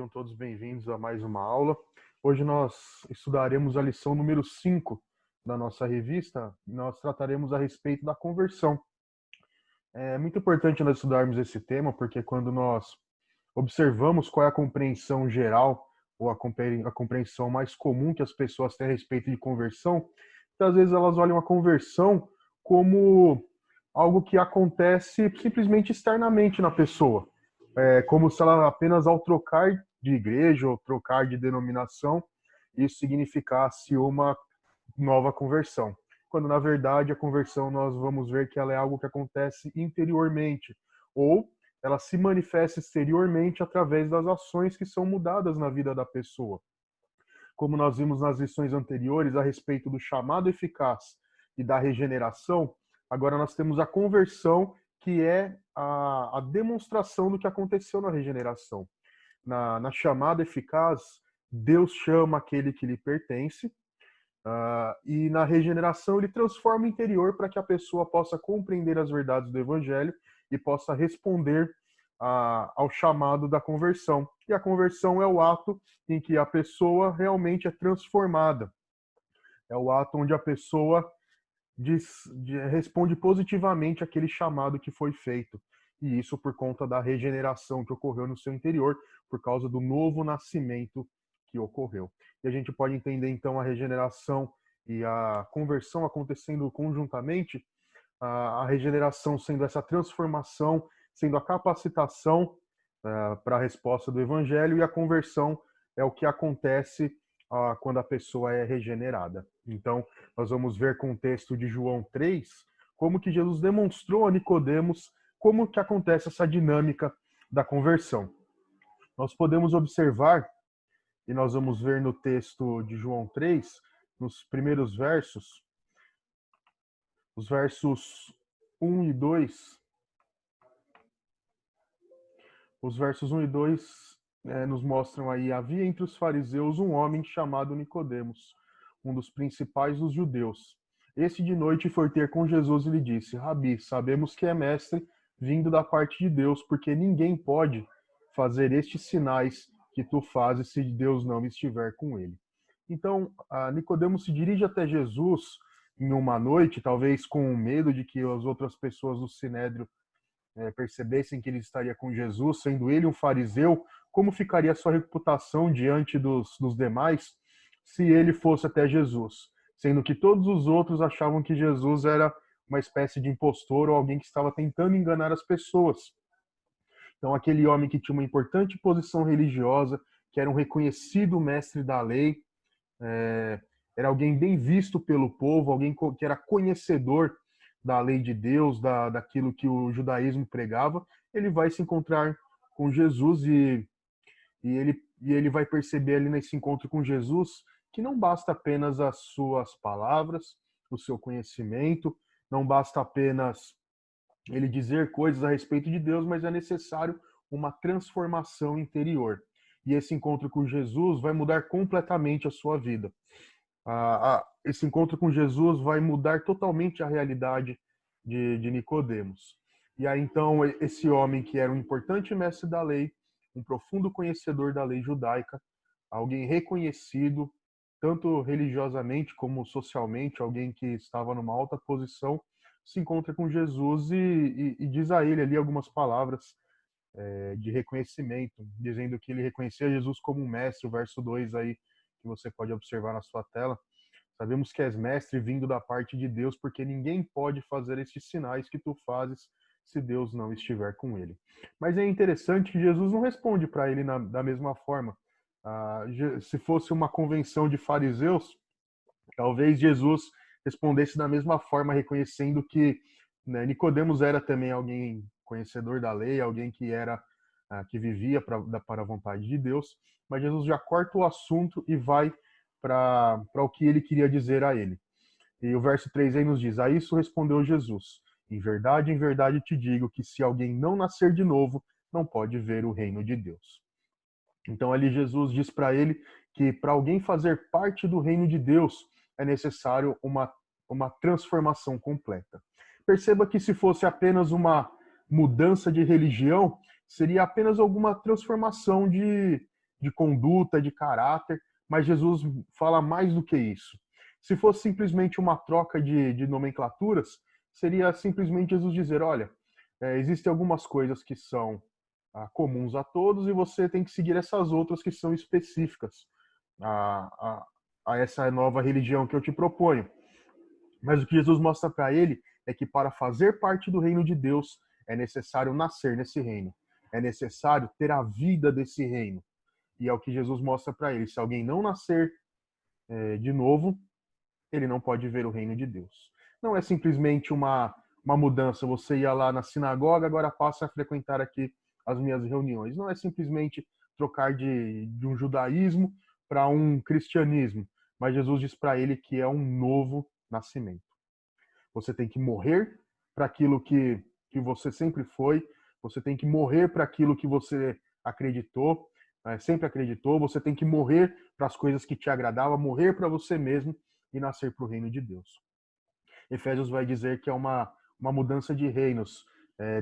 Sejam todos bem-vindos a mais uma aula. Hoje nós estudaremos a lição número 5 da nossa revista. Nós trataremos a respeito da conversão. É muito importante nós estudarmos esse tema, porque quando nós observamos qual é a compreensão geral ou a compreensão mais comum que as pessoas têm a respeito de conversão, muitas vezes elas olham a conversão como algo que acontece simplesmente externamente na pessoa. Como se ela apenas ao trocar de igreja ou trocar de denominação, isso significasse uma nova conversão. Quando, na verdade, a conversão nós vamos ver que ela é algo que acontece interiormente, ou ela se manifesta exteriormente através das ações que são mudadas na vida da pessoa. Como nós vimos nas lições anteriores a respeito do chamado eficaz e da regeneração, agora nós temos a conversão, que é a demonstração do que aconteceu na regeneração. Na chamada eficaz, Deus chama aquele que lhe pertence, e na regeneração ele transforma o interior para que a pessoa possa compreender as verdades do Evangelho e possa responder ao chamado da conversão. E a conversão é o ato em que a pessoa realmente é transformada. É o ato onde a pessoa responde positivamente àquele chamado que foi feito. E isso por conta da regeneração que ocorreu no seu interior, por causa do novo nascimento que ocorreu. E a gente pode entender, então, a regeneração e a conversão acontecendo conjuntamente, a regeneração sendo essa transformação, sendo a capacitação para a resposta do Evangelho, e a conversão é o que acontece quando a pessoa é regenerada. Então, nós vamos ver com o texto de João 3, como que Jesus demonstrou a Nicodemos como que acontece essa dinâmica da conversão. Nós podemos observar, e nós vamos ver no texto de João 3, nos primeiros versos, os versos 1 e 2, os versos 1 e 2 nos mostram aí: havia entre os fariseus um homem chamado Nicodemos, um dos principais dos judeus. Este de noite foi ter com Jesus e lhe disse: Rabi, sabemos que é mestre vindo da parte de Deus, porque ninguém pode fazer estes sinais que tu fazes se Deus não estiver com ele. Então, Nicodemos se dirige até Jesus em uma noite, talvez com medo de que as outras pessoas do Sinédrio percebessem que ele estaria com Jesus, sendo ele um fariseu. Como ficaria a sua reputação diante dos demais se ele fosse até Jesus? Sendo que todos os outros achavam que Jesus era uma espécie de impostor ou alguém que estava tentando enganar as pessoas. Então, aquele homem que tinha uma importante posição religiosa, que era um reconhecido mestre da lei, era alguém bem visto pelo povo, alguém que era conhecedor da lei de Deus, daquilo que o judaísmo pregava. Ele vai se encontrar com Jesus e ele vai perceber ali nesse encontro com Jesus que não basta apenas as suas palavras, o seu conhecimento, não basta apenas ele dizer coisas a respeito de Deus, mas é necessário uma transformação interior. E esse encontro com Jesus vai mudar completamente a sua vida. Esse encontro com Jesus vai mudar totalmente a realidade de Nicodemos. E aí então esse homem que era um importante mestre da lei, um profundo conhecedor da lei judaica, alguém reconhecido tanto religiosamente como socialmente, alguém que estava numa alta posição, se encontra com Jesus e diz a ele ali algumas palavras de reconhecimento, dizendo que ele reconhecia Jesus como um mestre. O verso 2 aí, que você pode observar na sua tela: sabemos que és mestre vindo da parte de Deus, porque ninguém pode fazer estes sinais que tu fazes se Deus não estiver com ele. Mas é interessante que Jesus não responde para ele da mesma forma. Se fosse uma convenção de fariseus, talvez Jesus respondesse da mesma forma, reconhecendo que Nicodemos era também alguém conhecedor da lei, alguém que que vivia para a vontade de Deus. Mas Jesus já corta o assunto e vai para o que ele queria dizer a ele. E o verso 3 aí nos diz: a isso respondeu Jesus: em verdade te digo que se alguém não nascer de novo, não pode ver o reino de Deus. Então ali Jesus diz para ele que para alguém fazer parte do reino de Deus é necessário uma transformação completa. Perceba que se fosse apenas uma mudança de religião, seria apenas alguma transformação de conduta, de caráter, mas Jesus fala mais do que isso. Se fosse simplesmente uma troca de nomenclaturas, seria simplesmente Jesus dizer, olha, existem algumas coisas que são comuns a todos e você tem que seguir essas outras que são específicas a, a essa nova religião que eu te proponho. Mas o que Jesus mostra para ele é que para fazer parte do reino de Deus é necessário nascer nesse reino. É necessário ter a vida desse reino. E é o que Jesus mostra para ele. Se alguém não nascer de novo, ele não pode ver o reino de Deus. Não é simplesmente uma mudança. Você ia lá na sinagoga, agora passa a frequentar aqui as minhas reuniões. Não é simplesmente trocar de um judaísmo para um cristianismo. Mas Jesus diz para ele que é um novo nascimento. Você tem que morrer para aquilo que você sempre foi. Você tem que morrer para aquilo que você acreditou, sempre acreditou. Você tem que morrer para as coisas que te agradavam, morrer para você mesmo e nascer para o reino de Deus. Efésios vai dizer que é uma mudança de reinos.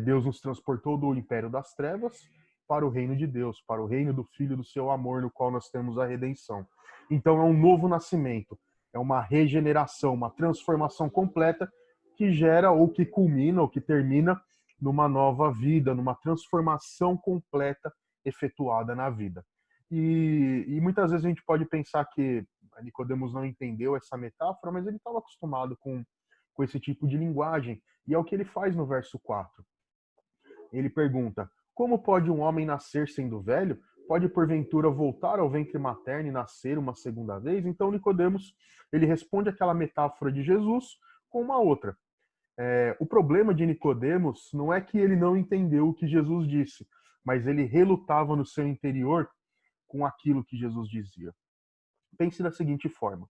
Deus nos transportou do império das trevas para o reino de Deus, para o reino do Filho do seu amor, no qual nós temos a redenção. Então é um novo nascimento, é uma regeneração, uma transformação completa que gera ou que culmina ou que termina numa nova vida, numa transformação completa efetuada na vida. E muitas vezes a gente pode pensar que Nicodemos não entendeu essa metáfora, mas ele estava acostumado com esse tipo de linguagem. E é o que ele faz no verso 4. Ele pergunta: como pode um homem nascer sendo velho? Pode porventura voltar ao ventre materno e nascer uma segunda vez? Então Nicodemos, ele responde aquela metáfora de Jesus com uma outra. O problema de Nicodemos não é que ele não entendeu o que Jesus disse, mas ele relutava no seu interior com aquilo que Jesus dizia. Pense da seguinte forma: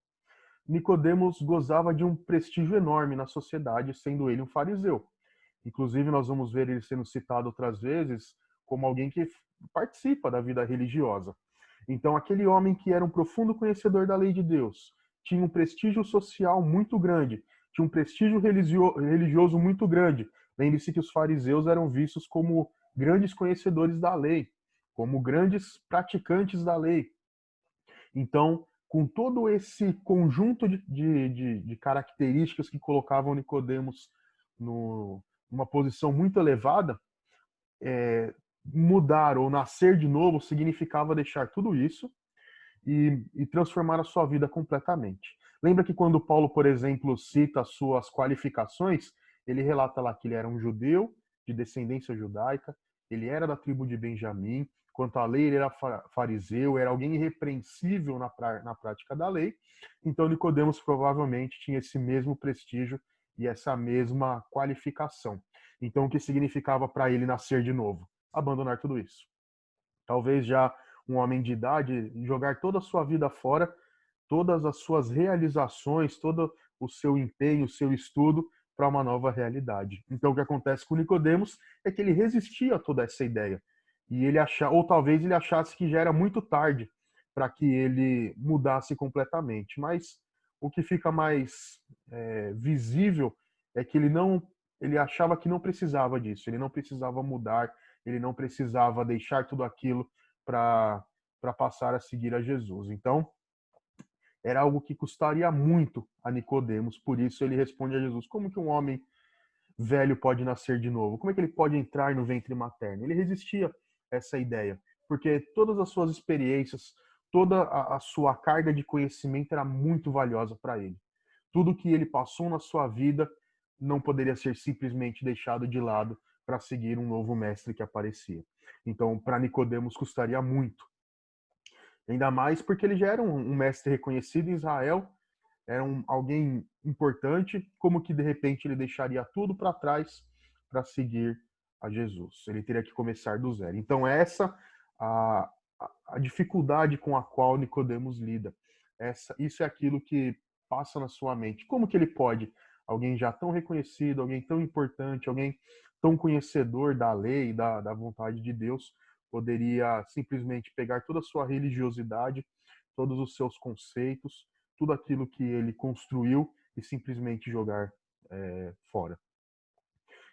Nicodemos gozava de um prestígio enorme na sociedade, sendo ele um fariseu. Inclusive, nós vamos ver ele sendo citado outras vezes como alguém que participa da vida religiosa. Então, aquele homem que era um profundo conhecedor da lei de Deus, tinha um prestígio social muito grande, tinha um prestígio religioso muito grande. Lembre-se que os fariseus eram vistos como grandes conhecedores da lei, como grandes praticantes da lei. Então, com todo esse conjunto de características que colocavam Nicodemos numa posição muito elevada, mudar ou nascer de novo significava deixar tudo isso e transformar a sua vida completamente. Lembra que quando Paulo, por exemplo, cita as suas qualificações, ele relata lá que ele era um judeu de descendência judaica, ele era da tribo de Benjamim, quanto à lei ele era fariseu, era alguém irrepreensível na prática da lei. Então Nicodemos provavelmente tinha esse mesmo prestígio e essa mesma qualificação. Então o que significava para ele nascer de novo? Abandonar tudo isso. Talvez já um homem de idade jogar toda a sua vida fora, todas as suas realizações, todo o seu empenho, o seu estudo para uma nova realidade. Então o que acontece com Nicodemos é que ele resistia a toda essa ideia. E ele ou talvez ele achasse que já era muito tarde para que ele mudasse completamente. Mas o que fica mais visível é que ele achava que não precisava disso, ele não precisava mudar, ele não precisava deixar tudo aquilo para passar a seguir a Jesus. Então, era algo que custaria muito a Nicodemos, por isso ele responde a Jesus: como que um homem velho pode nascer de novo? Como é que ele pode entrar no ventre materno? Ele resistia a essa ideia, porque todas as suas experiências, toda a sua carga de conhecimento era muito valiosa para ele. Tudo que ele passou na sua vida não poderia ser simplesmente deixado de lado para seguir um novo mestre que aparecia. Então, para Nicodemos custaria muito. Ainda mais porque ele já era um mestre reconhecido em Israel, era alguém importante, como que de repente ele deixaria tudo para trás para seguir a Jesus? Ele teria que começar do zero. Então essa a, a dificuldade com a qual Nicodemos lida. Isso é aquilo que passa na sua mente. Como que ele pode, alguém já tão reconhecido, alguém tão importante, alguém tão conhecedor da lei, da vontade de Deus, poderia simplesmente pegar toda a sua religiosidade, todos os seus conceitos, tudo aquilo que ele construiu e simplesmente jogar fora.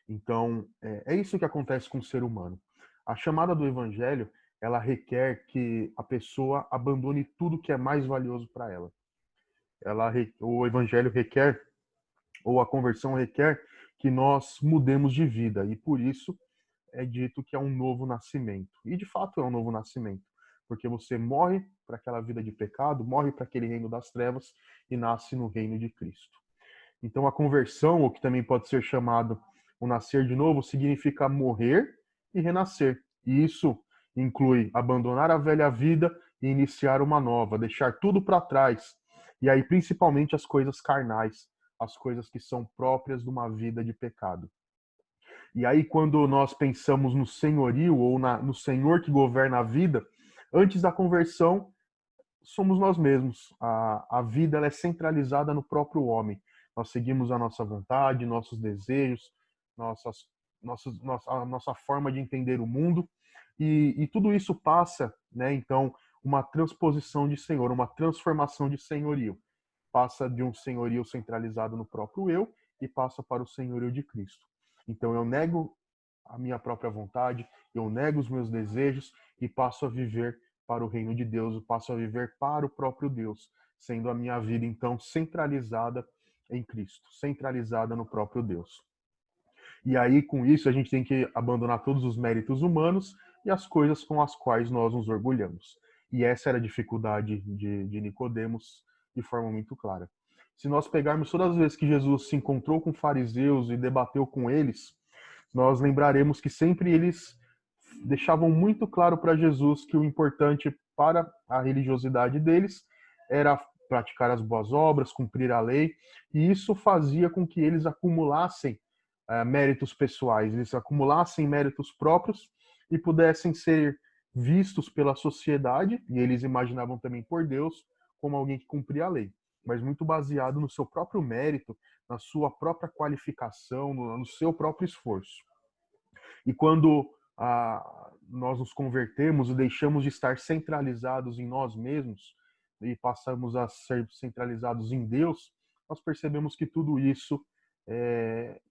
Então, é isso que acontece com o ser humano. A chamada do evangelho ela requer que a pessoa abandone tudo que é mais valioso para ela. O evangelho requer, ou a conversão requer, que nós mudemos de vida. E por isso é dito que é um novo nascimento. E de fato é um novo nascimento. Porque você morre para aquela vida de pecado, morre para aquele reino das trevas e nasce no reino de Cristo. Então a conversão, ou que também pode ser chamado o nascer de novo, significa morrer e renascer. E isso inclui abandonar a velha vida e iniciar uma nova, deixar tudo para trás. E aí principalmente as coisas carnais, as coisas que são próprias de uma vida de pecado. E aí quando nós pensamos no senhorio ou no Senhor que governa a vida, antes da conversão, somos nós mesmos. A vida ela é centralizada no próprio homem. Nós seguimos a nossa vontade, nossos desejos, a nossa forma de entender o mundo. E tudo isso passa, né, então, uma transposição de senhor, uma transformação de senhorio. Passa de um senhorio centralizado no próprio eu e passa para o senhorio de Cristo. Então eu nego a minha própria vontade, eu nego os meus desejos e passo a viver para o reino de Deus, eu passo a viver para o próprio Deus, sendo a minha vida então centralizada em Cristo, centralizada no próprio Deus. E aí, com isso, a gente tem que abandonar todos os méritos humanos e as coisas com as quais nós nos orgulhamos. E essa era a dificuldade de Nicodemos de forma muito clara. Se nós pegarmos todas as vezes que Jesus se encontrou com fariseus e debateu com eles, nós lembraremos que sempre eles deixavam muito claro para Jesus que o importante para a religiosidade deles era praticar as boas obras, cumprir a lei, e isso fazia com que eles acumulassem méritos pessoais, eles acumulassem méritos próprios e pudessem ser vistos pela sociedade, e eles imaginavam também por Deus, como alguém que cumpria a lei, mas muito baseado no seu próprio mérito, na sua própria qualificação, no seu próprio esforço. E quando nós nos convertemos e deixamos de estar centralizados em nós mesmos e passamos a ser centralizados em Deus, nós percebemos que tudo isso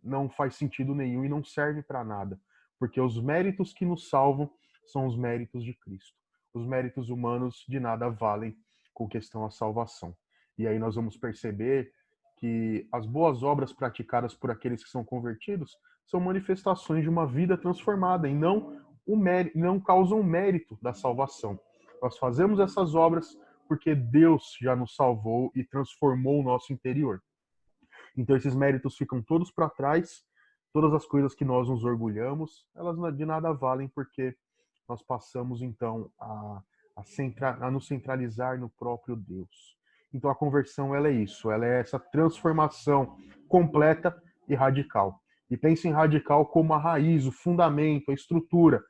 não faz sentido nenhum e não serve para nada, porque os méritos que nos salvam são os méritos de Cristo. Os méritos humanos de nada valem com questão à salvação. E aí nós vamos perceber que as boas obras praticadas por aqueles que são convertidos são manifestações de uma vida transformada e não causam o mérito da salvação. Nós fazemos essas obras porque Deus já nos salvou e transformou o nosso interior. Então esses méritos ficam todos para trás, todas as coisas que nós nos orgulhamos, elas de nada valem porque nós passamos então a nos centralizar no próprio Deus. Então a conversão ela é isso, ela é essa transformação completa e radical. E pense em radical como a raiz, o fundamento, a estrutura.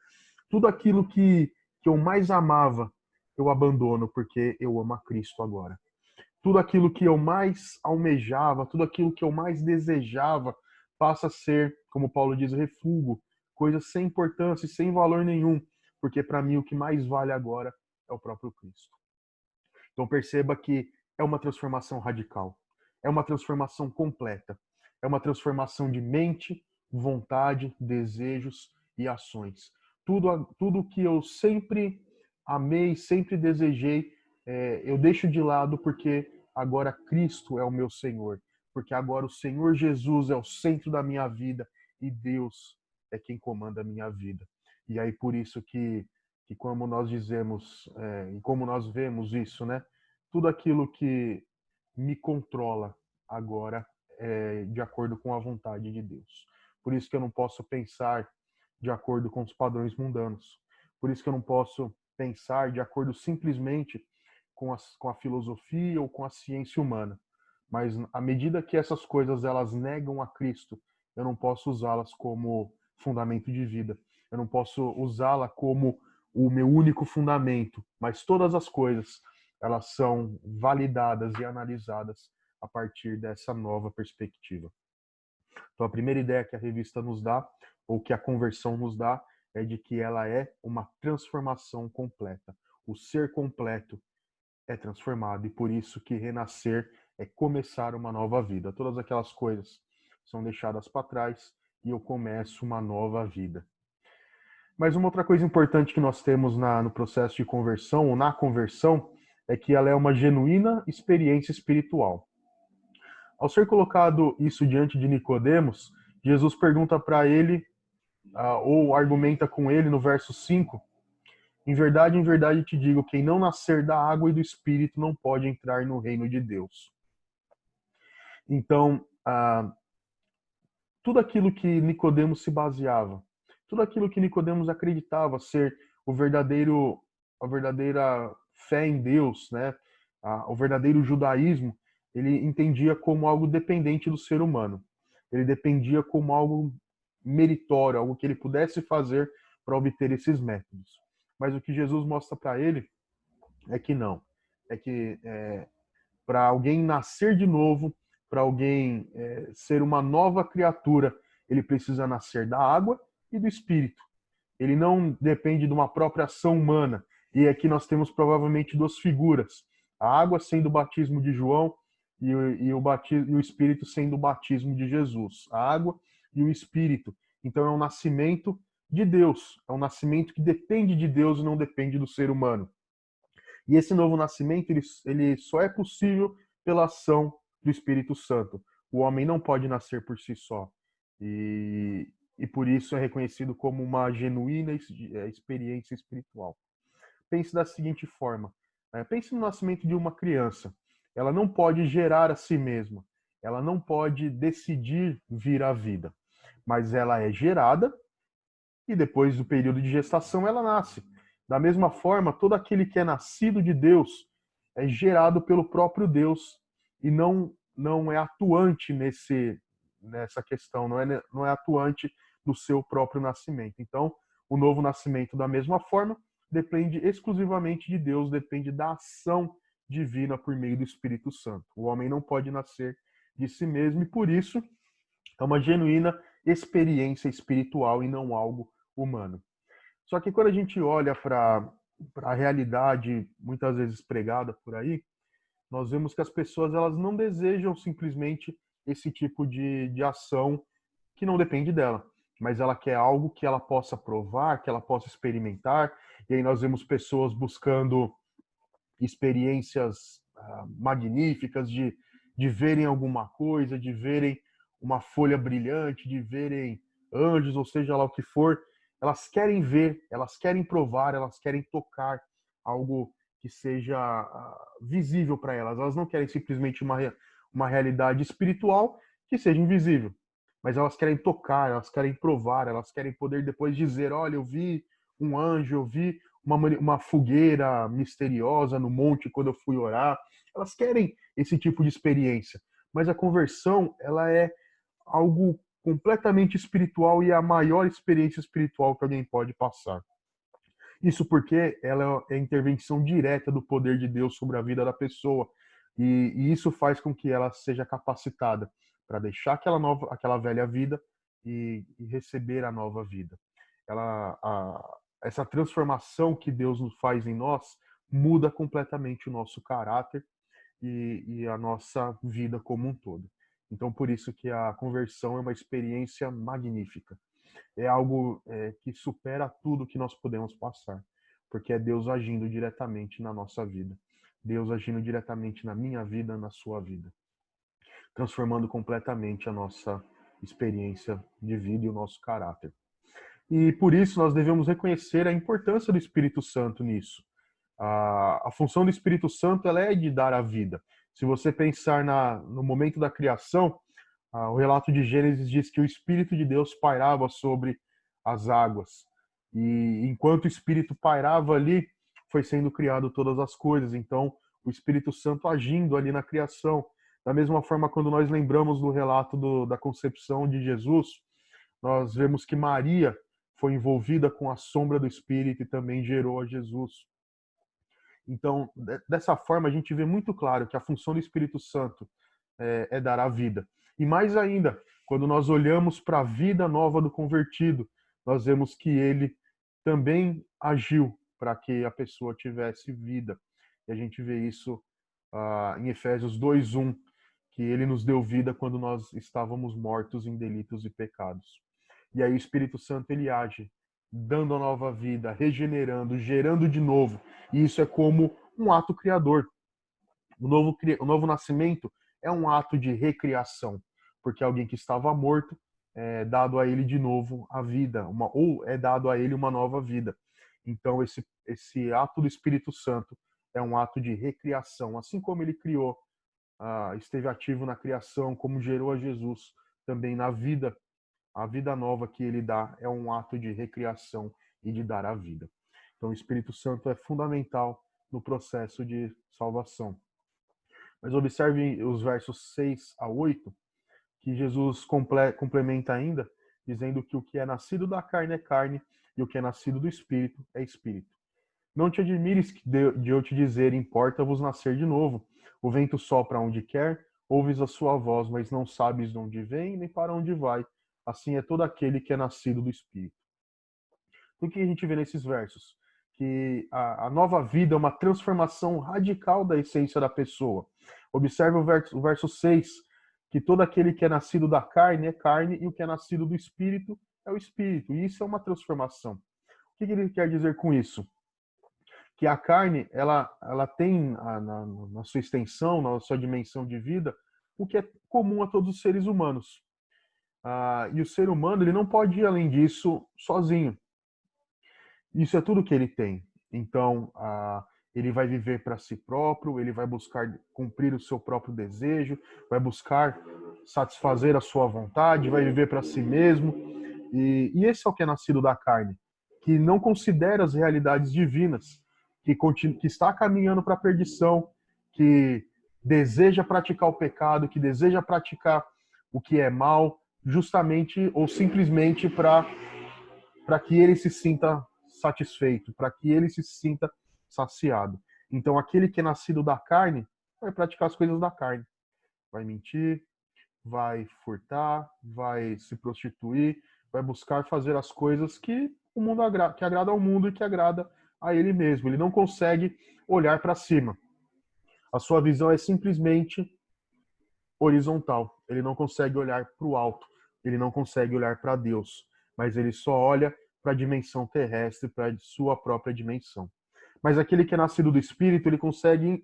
Tudo aquilo que eu mais amava, eu abandono porque eu amo a Cristo agora. Tudo aquilo que eu mais almejava, tudo aquilo que eu mais desejava, passa a ser, como Paulo diz, refúgio, coisas sem importância e sem valor nenhum, porque para mim o que mais vale agora é o próprio Cristo. Então perceba que é uma transformação radical, é uma transformação completa, é uma transformação de mente, vontade, desejos e ações. Tudo que eu sempre amei, sempre desejei, eu deixo de lado porque agora Cristo é o meu Senhor, porque agora o Senhor Jesus é o centro da minha vida e Deus é quem comanda a minha vida. E aí por isso que como nós dizemos, e como nós vemos isso, né? Tudo aquilo que me controla agora é de acordo com a vontade de Deus. Por isso que eu não posso pensar de acordo com os padrões mundanos. Por isso que eu não posso pensar de acordo simplesmente com a filosofia ou com a ciência humana. Mas à medida que essas coisas elas negam a Cristo, eu não posso usá-las como fundamento de vida. Eu não posso usá-la como o meu único fundamento, mas todas as coisas elas são validadas e analisadas a partir dessa nova perspectiva. Então, a primeira ideia que a revista nos dá, ou que a conversão nos dá, é de que ela é uma transformação completa. O ser completo é transformado, e por isso que renascer é começar uma nova vida. Todas aquelas coisas são deixadas para trás e eu começo uma nova vida. Mas uma outra coisa importante que nós temos no processo de conversão, ou na conversão, é que ela é uma genuína experiência espiritual. Ao ser colocado isso diante de Nicodemos, Jesus pergunta para ele, ou argumenta com ele no verso 5: em verdade te digo, quem não nascer da água e do Espírito não pode entrar no reino de Deus. Então, tudo aquilo que Nicodemos se baseava, tudo aquilo que Nicodemos acreditava ser a verdadeira fé em Deus, né? O verdadeiro judaísmo, ele entendia como algo dependente do ser humano. Ele dependia como algo meritório, algo que ele pudesse fazer para obter esses métodos. Mas o que Jesus mostra para ele é que não. É que para alguém nascer de novo, para alguém ser uma nova criatura, ele precisa nascer da água e do Espírito. Ele não depende de uma própria ação humana. E aqui nós temos provavelmente duas figuras: a água sendo o batismo de João e o Espírito sendo o batismo de Jesus. A água e o Espírito. Então é um nascimento de Deus, é um nascimento que depende de Deus e não depende do ser humano. E esse novo nascimento, ele só é possível pela ação do Espírito Santo. O homem não pode nascer por si só. E por isso é reconhecido como uma genuína experiência espiritual. Pense da seguinte forma: pense no nascimento de uma criança. Ela não pode gerar a si mesma. Ela não pode decidir vir à vida. Mas ela é gerada e depois do período de gestação ela nasce. Da mesma forma, todo aquele que é nascido de Deus é gerado pelo próprio Deus e não é atuante nessa questão, não é atuante no seu próprio nascimento. Então, o novo nascimento, da mesma forma, depende exclusivamente de Deus, depende da ação divina por meio do Espírito Santo. O homem não pode nascer de si mesmo e, por isso, é uma genuína experiência espiritual e não algo humano. Só que quando a gente olha para a realidade muitas vezes pregada por aí, nós vemos que as pessoas elas não desejam simplesmente esse tipo de ação que não depende dela, mas ela quer algo que ela possa provar, que ela possa experimentar. E aí nós vemos pessoas buscando experiências magníficas de verem alguma coisa, de verem uma folha brilhante, de verem anjos, ou seja lá o que for. Elas querem ver, elas querem provar, elas querem tocar algo que seja visível para elas. Elas não querem simplesmente uma realidade espiritual que seja invisível, mas elas querem tocar, elas querem provar, elas querem poder depois dizer: olha, eu vi um anjo, eu vi uma fogueira misteriosa no monte quando eu fui orar. Elas querem esse tipo de experiência. Mas a conversão, ela é algo completamente espiritual e é a maior experiência espiritual que alguém pode passar. Isso porque ela é a intervenção direta do poder de Deus sobre a vida da pessoa. E isso faz com que ela seja capacitada para deixar aquela velha vida e receber a nova vida. Essa transformação que Deus nos faz em nós muda completamente o nosso caráter e a nossa vida como um todo. Então, por isso que a conversão é uma experiência magnífica. É algo que supera tudo que nós podemos passar, porque é Deus agindo diretamente na nossa vida. Deus agindo diretamente na minha vida, na sua vida, transformando completamente a nossa experiência de vida e o nosso caráter. E por isso nós devemos reconhecer a importância do Espírito Santo nisso. A função do Espírito Santo ela é de dar a vida. Se você pensar no momento da criação, o relato de Gênesis diz que o Espírito de Deus pairava sobre as águas. E enquanto o Espírito pairava ali, foi sendo criado todas as coisas. Então, o Espírito Santo agindo ali na criação. Da mesma forma, quando nós lembramos do relato da concepção de Jesus, nós vemos que Maria foi envolvida com a sombra do Espírito e também gerou a Jesus. Então, dessa forma, a gente vê muito claro que a função do Espírito Santo é dar a vida. E mais ainda, quando nós olhamos para a vida nova do convertido, nós vemos que ele também agiu para que a pessoa tivesse vida. E a gente vê isso em Efésios 2:1, que ele nos deu vida quando nós estávamos mortos em delitos e pecados. E aí o Espírito Santo ele age dando a nova vida, regenerando, gerando de novo. E isso é como um ato criador. O novo nascimento é um ato de recriação, porque alguém que estava morto é dado a ele de novo a vida, ou é dado a ele uma nova vida. Então, esse ato do Espírito Santo é um ato de recriação. Assim como ele criou, esteve ativo na criação, como gerou a Jesus também na vida, a vida nova que ele dá é um ato de recriação e de dar a vida. Então, o Espírito Santo é fundamental no processo de salvação. Mas observe os versos 6 a 8, que Jesus complementa ainda, dizendo que o que é nascido da carne é carne, e o que é nascido do Espírito é Espírito. Não te admires de eu te dizer, importa-vos nascer de novo. O vento sopra onde quer, ouves a sua voz, mas não sabes de onde vem, nem para onde vai. Assim é todo aquele que é nascido do Espírito. O que a gente vê nesses versos? Que a nova vida é uma transformação radical da essência da pessoa. Observe o verso 6, que todo aquele que é nascido da carne é carne, e o que é nascido do Espírito é o Espírito. E isso é uma transformação. O que ele quer dizer com isso? Que a carne, ela tem na sua extensão, na sua dimensão de vida, o que é comum a todos os seres humanos. E o ser humano, ele não pode ir além disso sozinho. Isso é tudo que ele tem. Então, ele vai viver para si próprio, ele vai buscar cumprir o seu próprio desejo, vai buscar satisfazer a sua vontade, vai viver para si mesmo. E esse é o que é nascido da carne, que não considera as realidades divinas, que está caminhando para a perdição, que deseja praticar o pecado, que deseja praticar o que é mal, justamente ou simplesmente para que ele se sinta satisfeito, para que ele se sinta saciado. Então, aquele que é nascido da carne vai praticar as coisas da carne, vai mentir, vai furtar, vai se prostituir, vai buscar fazer as coisas que o mundo que agrada ao mundo e que agrada a ele mesmo. Ele não consegue olhar para cima. A sua visão é simplesmente horizontal. Ele não consegue olhar para o alto. Ele não consegue olhar para Deus. Mas ele só olha para a dimensão terrestre, para a sua própria dimensão. Mas aquele que é nascido do Espírito, ele consegue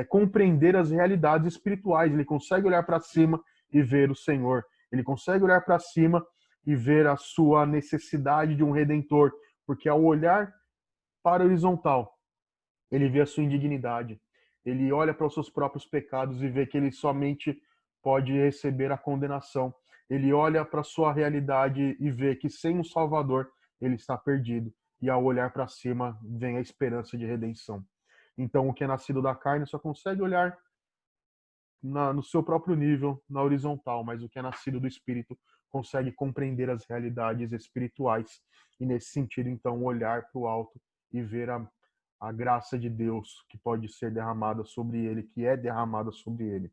compreender as realidades espirituais. Ele consegue olhar para cima e ver o Senhor. Ele consegue olhar para cima e ver a sua necessidade de um Redentor. Porque ao olhar para o horizontal, ele vê a sua indignidade. Ele olha para os seus próprios pecados e vê que ele somente pode receber a condenação. Ele olha para a sua realidade e vê que sem um Salvador ele está perdido. E ao olhar para cima vem a esperança de redenção. Então o que é nascido da carne só consegue olhar no seu próprio nível, na horizontal, mas o que é nascido do Espírito consegue compreender as realidades espirituais. E nesse sentido, então, olhar para o alto e ver a graça de Deus que pode ser derramada sobre ele, que é derramada sobre ele.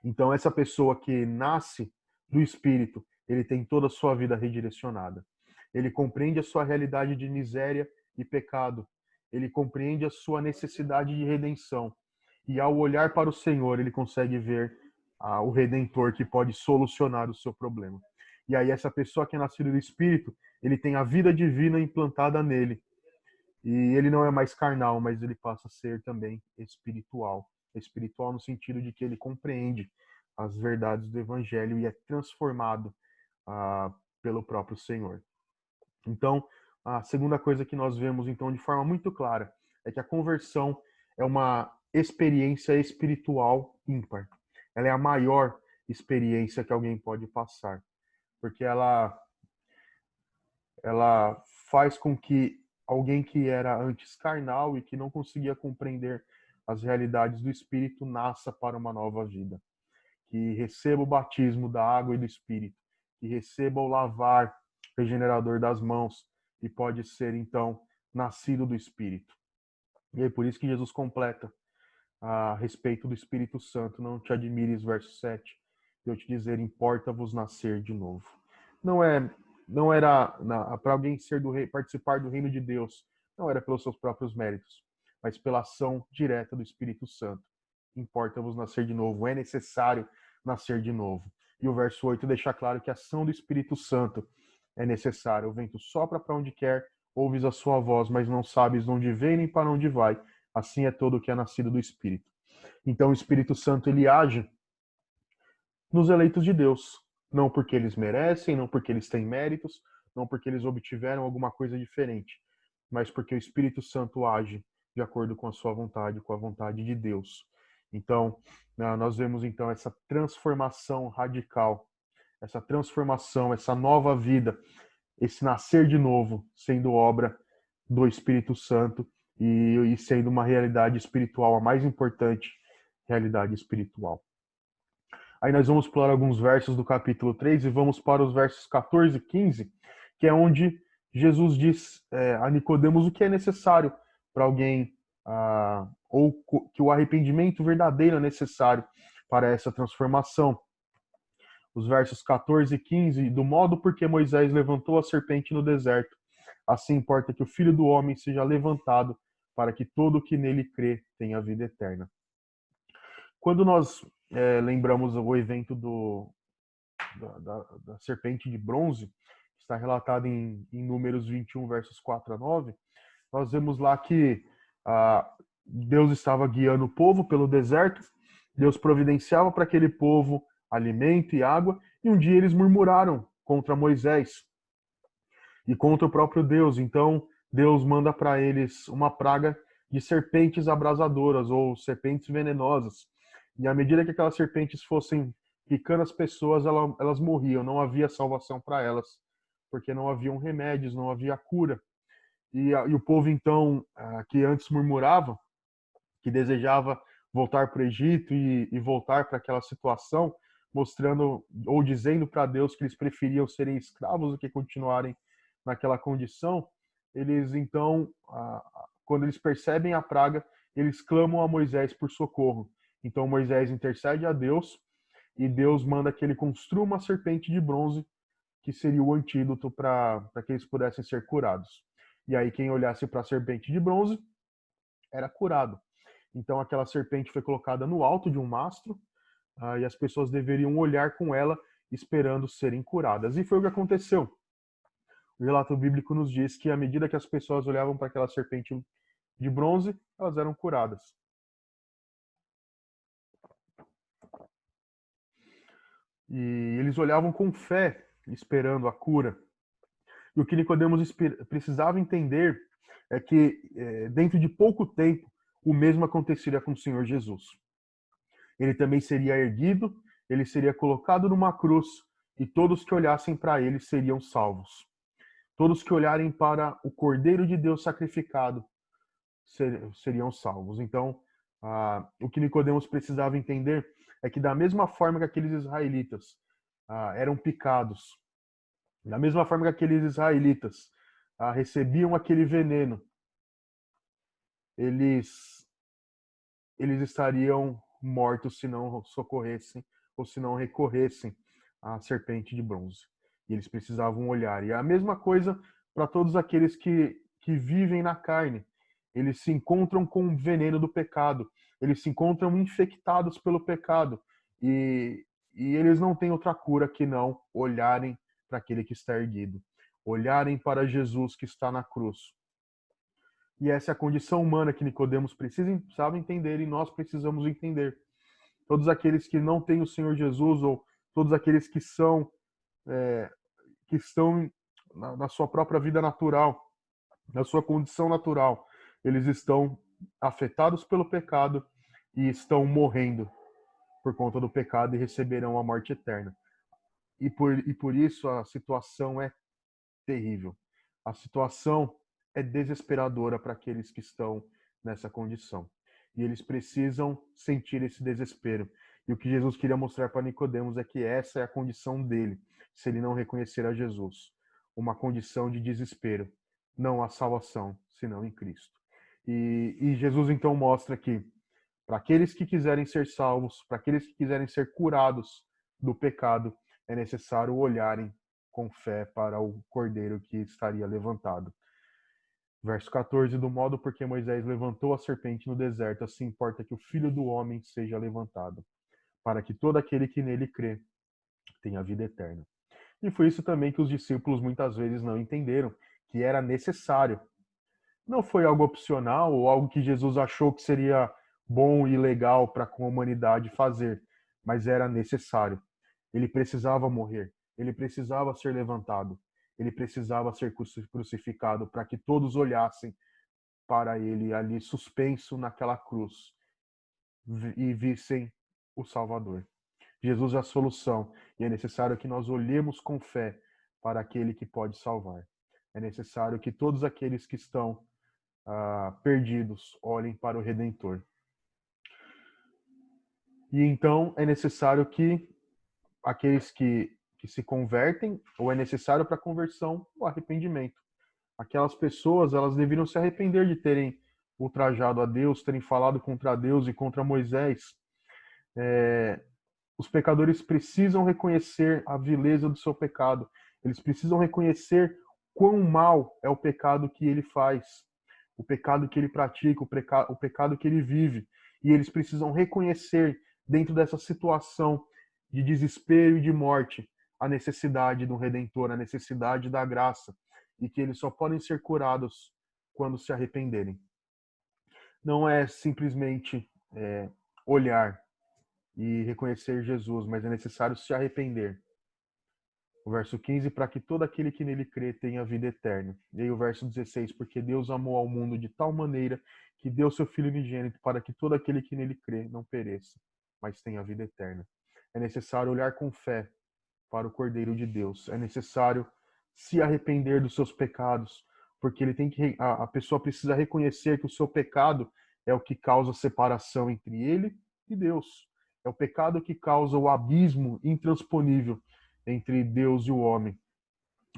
Então, essa pessoa que nasce do Espírito, ele tem toda a sua vida redirecionada. Ele compreende a sua realidade de miséria e pecado. Ele compreende a sua necessidade de redenção. E ao olhar para o Senhor, ele consegue ver o Redentor que pode solucionar o seu problema. E aí, essa pessoa que é nascida do Espírito, ele tem a vida divina implantada nele. E ele não é mais carnal, mas ele passa a ser também espiritual. Espiritual no sentido de que ele compreende as verdades do Evangelho e é transformado pelo próprio Senhor. Então, a segunda coisa que nós vemos, então, de forma muito clara, é que a conversão é uma experiência espiritual ímpar. Ela é a maior experiência que alguém pode passar, porque ela faz com que alguém que era antes carnal e que não conseguia compreender as realidades do Espírito nasça para uma nova vida, que receba o batismo da água e do Espírito, que receba o lavar regenerador das mãos e pode ser então nascido do Espírito. E é por isso que Jesus completa a respeito do Espírito Santo: não te admires, verso 7, eu te dizer, importa-vos nascer de novo. Não era para alguém participar do reino de Deus, não era pelos seus próprios méritos, mas pela ação direta do Espírito Santo. Importa-vos nascer de novo, é necessário nascer de novo. E o verso 8 deixa claro que a ação do Espírito Santo é necessária. O vento sopra para onde quer, ouves a sua voz, mas não sabes de onde vem nem para onde vai. Assim é todo o que é nascido do Espírito. Então o Espírito Santo ele age nos eleitos de Deus, não porque eles merecem, não porque eles têm méritos, não porque eles obtiveram alguma coisa diferente, mas porque o Espírito Santo age de acordo com a sua vontade, com a vontade de Deus. Então, nós vemos então essa transformação radical, essa transformação, essa nova vida, esse nascer de novo, sendo obra do Espírito Santo e sendo uma realidade espiritual, a mais importante realidade espiritual. Aí nós vamos pular alguns versos do capítulo 3 e vamos para os versos 14 e 15, que é onde Jesus diz a Nicodemos o que é necessário para alguém, ou que o arrependimento verdadeiro é necessário para essa transformação. Os versos 14 e 15, do modo porque Moisés levantou a serpente no deserto, assim importa que o Filho do Homem seja levantado, para que todo que nele crê tenha vida eterna. Quando nós lembramos o evento da serpente de bronze, que está relatado em Números 21, versos 4 a 9, nós vemos lá que Deus estava guiando o povo pelo deserto, Deus providenciava para aquele povo alimento e água, e um dia eles murmuraram contra Moisés e contra o próprio Deus. Então Deus manda para eles uma praga de serpentes abrasadoras ou serpentes venenosas. E à medida que aquelas serpentes fossem picando as pessoas, elas morriam, não havia salvação para elas, porque não haviam remédios, não havia cura. E o povo, então, que antes murmurava, que desejava voltar para o Egito e voltar para aquela situação, mostrando ou dizendo para Deus que eles preferiam serem escravos do que continuarem naquela condição, eles então, quando eles percebem a praga, eles clamam a Moisés por socorro. Então Moisés intercede a Deus e Deus manda que ele construa uma serpente de bronze que seria o antídoto para que eles pudessem ser curados. E aí quem olhasse para a serpente de bronze era curado. Então aquela serpente foi colocada no alto de um mastro e as pessoas deveriam olhar com ela esperando serem curadas. E foi o que aconteceu. O relato bíblico nos diz que à medida que as pessoas olhavam para aquela serpente de bronze, elas eram curadas. E eles olhavam com fé, esperando a cura. E o que Nicodemos precisava entender é que dentro de pouco tempo o mesmo aconteceria com o Senhor Jesus. Ele também seria erguido, ele seria colocado numa cruz e todos que olhassem para ele seriam salvos. Todos que olharem para o Cordeiro de Deus sacrificado seriam salvos. Então, o que Nicodemos precisava entender é que da mesma forma que aqueles israelitas eram picados, da mesma forma que aqueles israelitas recebiam aquele veneno, eles estariam mortos se não socorressem ou se não recorressem à serpente de bronze. E eles precisavam olhar. E a mesma coisa para todos aqueles que vivem na carne. Eles se encontram com o veneno do pecado. Eles se encontram infectados pelo pecado. E eles não têm outra cura que não olharem para aquele que está erguido. Olharem para Jesus que está na cruz. E essa é a condição humana que Nicodemos precisava entender e nós precisamos entender. Todos aqueles que não têm o Senhor Jesus ou todos aqueles que estão na sua própria vida natural, na sua condição natural, eles estão afetados pelo pecado e estão morrendo por conta do pecado e receberão a morte eterna. E por isso a situação é terrível. A situação é desesperadora para aqueles que estão nessa condição. E eles precisam sentir esse desespero. E o que Jesus queria mostrar para Nicodemos é que essa é a condição dele, se ele não reconhecer a Jesus. Uma condição de desespero. Não há salvação, senão em Cristo. E Jesus então mostra que para aqueles que quiserem ser salvos, para aqueles que quiserem ser curados do pecado, é necessário olharem com fé para o cordeiro que estaria levantado. Verso 14, do modo porque Moisés levantou a serpente no deserto, assim importa que o Filho do Homem seja levantado, para que todo aquele que nele crê tenha vida eterna. E foi isso também que os discípulos muitas vezes não entenderam, que era necessário. Não foi algo opcional ou algo que Jesus achou que seria bom e legal para a humanidade fazer, mas era necessário. Ele precisava morrer, ele precisava ser levantado, ele precisava ser crucificado para que todos olhassem para ele ali suspenso naquela cruz e vissem o Salvador. Jesus é a solução e é necessário que nós olhemos com fé para aquele que pode salvar. É necessário que todos aqueles que estão perdidos olhem para o Redentor. E então é necessário que aqueles que se convertem, ou é necessário para a conversão o arrependimento. Aquelas pessoas, elas deveriam se arrepender de terem ultrajado a Deus, terem falado contra Deus e contra Moisés. Os pecadores precisam reconhecer a vileza do seu pecado. Eles precisam reconhecer quão mal é o pecado que ele faz, o pecado que ele pratica, o pecado que ele vive. E eles precisam reconhecer, dentro dessa situação de desespero e de morte, a necessidade do Redentor, a necessidade da graça, e que eles só podem ser curados quando se arrependerem. Não é simplesmente olhar e reconhecer Jesus, mas é necessário se arrepender. O verso 15, para que todo aquele que nele crê tenha vida eterna. E aí o verso 16, porque Deus amou ao mundo de tal maneira que deu seu Filho unigênito para que todo aquele que nele crê não pereça, mas tenha vida eterna. É necessário olhar com fé para o Cordeiro de Deus. É necessário se arrepender dos seus pecados, porque ele tem que a pessoa precisa reconhecer que o seu pecado é o que causa separação entre ele e Deus. É o pecado que causa o abismo intransponível entre Deus e o homem.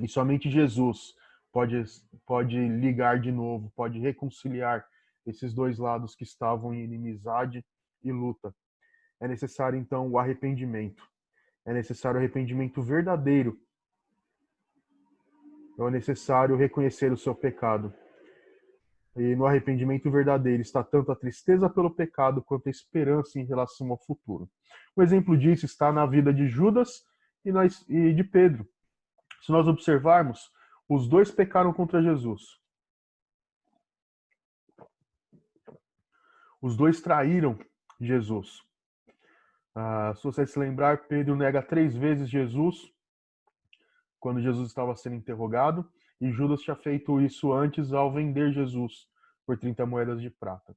E somente Jesus pode ligar de novo, pode reconciliar esses dois lados que estavam em inimizade e luta. É necessário, então, o arrependimento. É necessário o arrependimento verdadeiro. É necessário reconhecer o seu pecado. E no arrependimento verdadeiro está tanto a tristeza pelo pecado quanto a esperança em relação ao futuro. Um exemplo disso está na vida de Judas e de Pedro. Se nós observarmos, os dois pecaram contra Jesus. Os dois traíram Jesus. Se você se lembrar, Pedro nega 3 vezes Jesus quando Jesus estava sendo interrogado, e Judas tinha feito isso antes ao vender Jesus por 30 moedas de prata.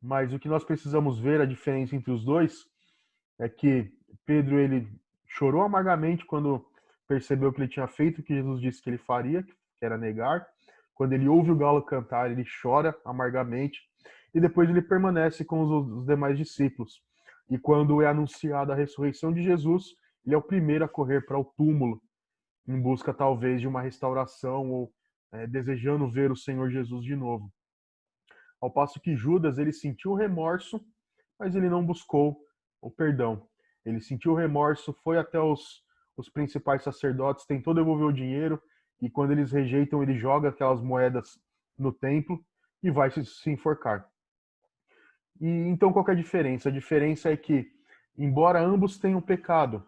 Mas o que nós precisamos ver, a diferença entre os dois, é que Pedro ele chorou amargamente quando percebeu que ele tinha feito o que Jesus disse que ele faria, que era negar. Quando ele ouve o galo cantar, ele chora amargamente. E depois ele permanece com os demais discípulos. E quando é anunciada a ressurreição de Jesus, ele é o primeiro a correr para o túmulo, em busca talvez de uma restauração ou desejando ver o Senhor Jesus de novo. Ao passo que Judas, ele sentiu remorso, mas ele não buscou o perdão. Ele sentiu remorso, foi até os principais sacerdotes, tentou devolver o dinheiro, e quando eles rejeitam, ele joga aquelas moedas no templo e vai se enforcar. E então qual que é a diferença? A diferença é que, embora ambos tenham pecado,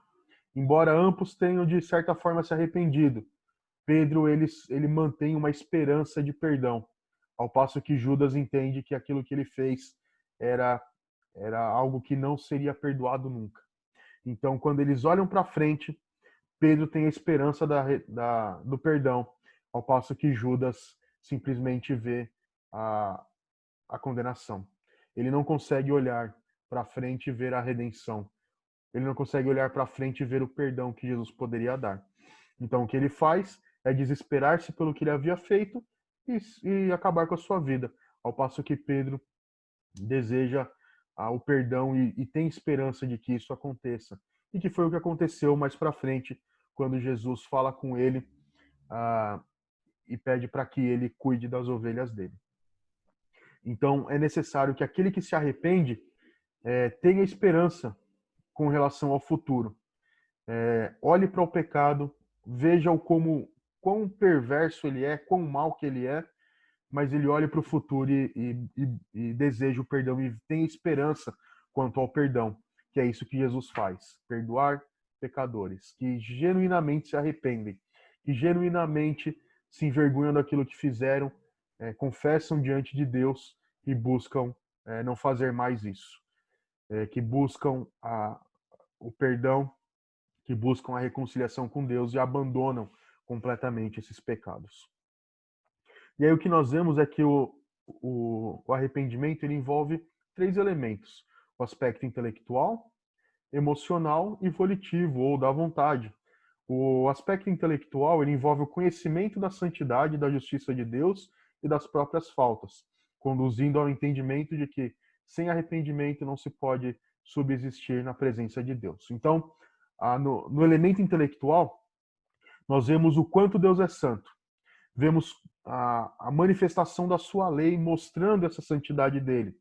embora ambos tenham de certa forma se arrependido, Pedro ele mantém uma esperança de perdão, ao passo que Judas entende que aquilo que ele fez era algo que não seria perdoado nunca. Então, quando eles olham para frente, Pedro tem a esperança do perdão, ao passo que Judas simplesmente vê a, a condenação. Ele não consegue olhar para frente e ver a redenção. Ele não consegue olhar para frente e ver o perdão que Jesus poderia dar. Então, o que ele faz é desesperar-se pelo que ele havia feito e acabar com a sua vida. Ao passo que Pedro deseja o perdão e tem esperança de que isso aconteça. E que foi o que aconteceu mais para frente, quando Jesus fala com ele e pede para que ele cuide das ovelhas dele. Então, é necessário que aquele que se arrepende tenha esperança com relação ao futuro. Olhe para o pecado, veja-o como quão perverso ele é, quão mal que ele é, mas ele olha para o futuro e deseja o perdão e tem esperança quanto ao perdão, que é isso que Jesus faz. Perdoar, pecadores, que genuinamente se arrependem, que genuinamente se envergonham daquilo que fizeram, confessam diante de Deus e buscam não fazer mais isso, que buscam o perdão, que buscam a reconciliação com Deus e abandonam completamente esses pecados. E aí o que nós vemos é que o arrependimento ele envolve três elementos: o aspecto intelectual, emocional e volitivo, ou da vontade. O aspecto intelectual ele envolve o conhecimento da santidade e da justiça de Deus e das próprias faltas, conduzindo ao entendimento de que sem arrependimento não se pode subsistir na presença de Deus. Então, no elemento intelectual, nós vemos o quanto Deus é santo. Vemos a manifestação da sua lei mostrando essa santidade dele.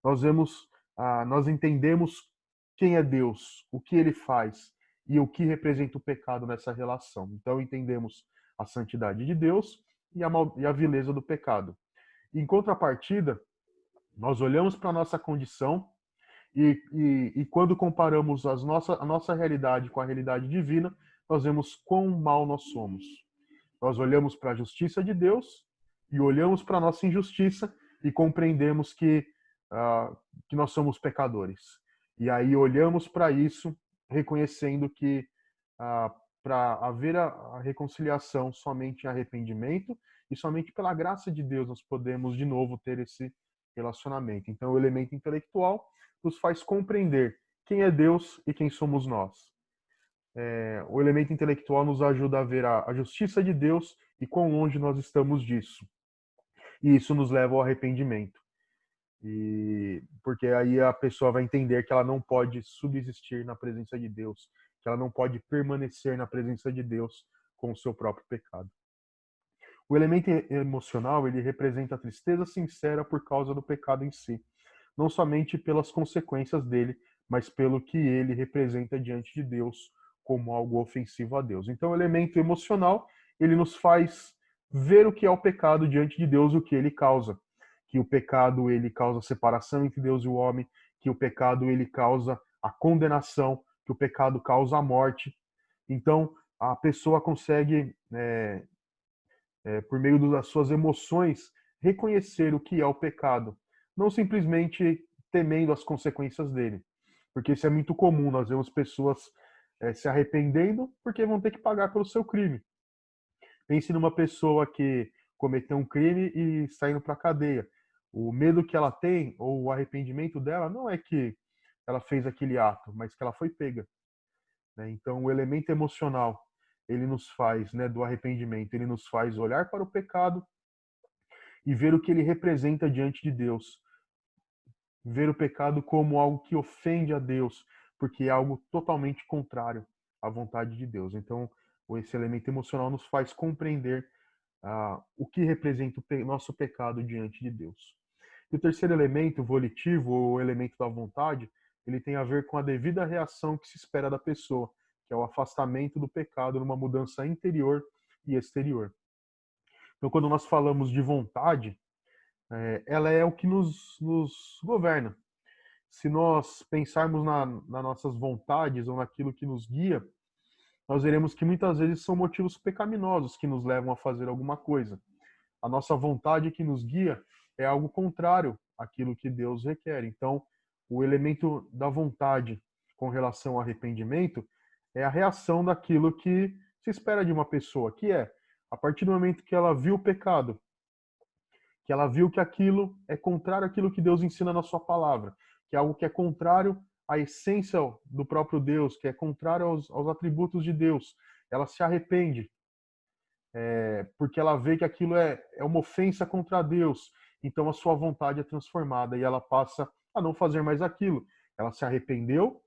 Nós entendemos quem é Deus, o que ele faz e o que representa o pecado nessa relação. Então entendemos a santidade de Deus e a vileza do pecado. Em contrapartida, nós olhamos para a nossa condição e quando comparamos a nossa realidade com a realidade divina, nós vemos quão mal nós somos. Nós olhamos para a justiça de Deus e olhamos para a nossa injustiça e compreendemos que nós somos pecadores. E aí olhamos para isso, reconhecendo que para haver a reconciliação somente em arrependimento e somente pela graça de Deus nós podemos de novo ter esse relacionamento. Então o elemento intelectual nos faz compreender quem é Deus e quem somos nós. O elemento intelectual nos ajuda a ver a justiça de Deus e quão longe nós estamos disso. E isso nos leva ao arrependimento. Porque aí a pessoa vai entender que ela não pode subsistir na presença de Deus, que ela não pode permanecer na presença de Deus com o seu próprio pecado. O elemento emocional, ele representa a tristeza sincera por causa do pecado em si, não somente pelas consequências dele, mas pelo que ele representa diante de Deus como algo ofensivo a Deus. Então, o elemento emocional, ele nos faz ver o que é o pecado diante de Deus, o que ele causa. Que o pecado, ele causa separação entre Deus e o homem, que o pecado, ele causa a condenação, que o pecado causa a morte. Então, a pessoa consegue, por meio das suas emoções, reconhecer o que é o pecado, não simplesmente temendo as consequências dele. Porque isso é muito comum, nós vemos pessoas se arrependendo porque vão ter que pagar pelo seu crime. Pense numa pessoa que cometeu um crime e está indo para a cadeia. O medo que ela tem, ou o arrependimento dela, não é que ela fez aquele ato, mas que ela foi pega. Então, o elemento emocional, ele nos faz, do arrependimento, ele nos faz olhar para o pecado e ver o que ele representa diante de Deus. Ver o pecado como algo que ofende a Deus, porque é algo totalmente contrário à vontade de Deus. Então, esse elemento emocional nos faz compreender o que representa o nosso pecado diante de Deus. E o terceiro elemento, o volitivo, ou o elemento da vontade, ele tem a ver com a devida reação que se espera da pessoa, que é o afastamento do pecado numa mudança interior e exterior. Então, quando nós falamos de vontade, ela é o que nos governa. Se nós pensarmos nas nossas vontades ou naquilo que nos guia, nós veremos que muitas vezes são motivos pecaminosos que nos levam a fazer alguma coisa. A nossa vontade que nos guia é algo contrário àquilo que Deus requer. Então, o elemento da vontade com relação ao arrependimento é a reação daquilo que se espera de uma pessoa, que é, a partir do momento que ela viu o pecado, que ela viu que aquilo é contrário àquilo que Deus ensina na sua palavra, que é algo que é contrário à essência do próprio Deus, que é contrário aos atributos de Deus. Ela se arrepende, porque ela vê que aquilo é uma ofensa contra Deus. Então a sua vontade é transformada e ela passa a não fazer mais aquilo. Ela se arrependeu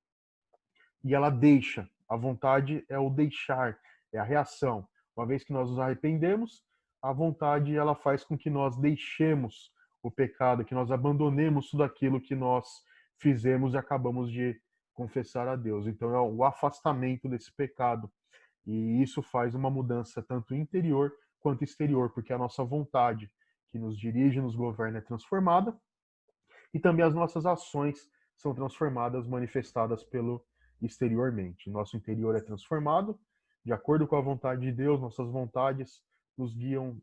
e ela deixa. A vontade é o deixar, é a reação. Uma vez que nós nos arrependemos, a vontade ela faz com que nós deixemos o pecado, que nós abandonemos tudo aquilo que nós fizemos e acabamos de confessar a Deus. Então é o afastamento desse pecado. E isso faz uma mudança tanto interior quanto exterior, porque a nossa vontade que nos dirige, nos governa é transformada e também as nossas ações são transformadas, manifestadas pelo exteriormente. Nosso interior é transformado de acordo com a vontade de Deus, nossas vontades nos guiam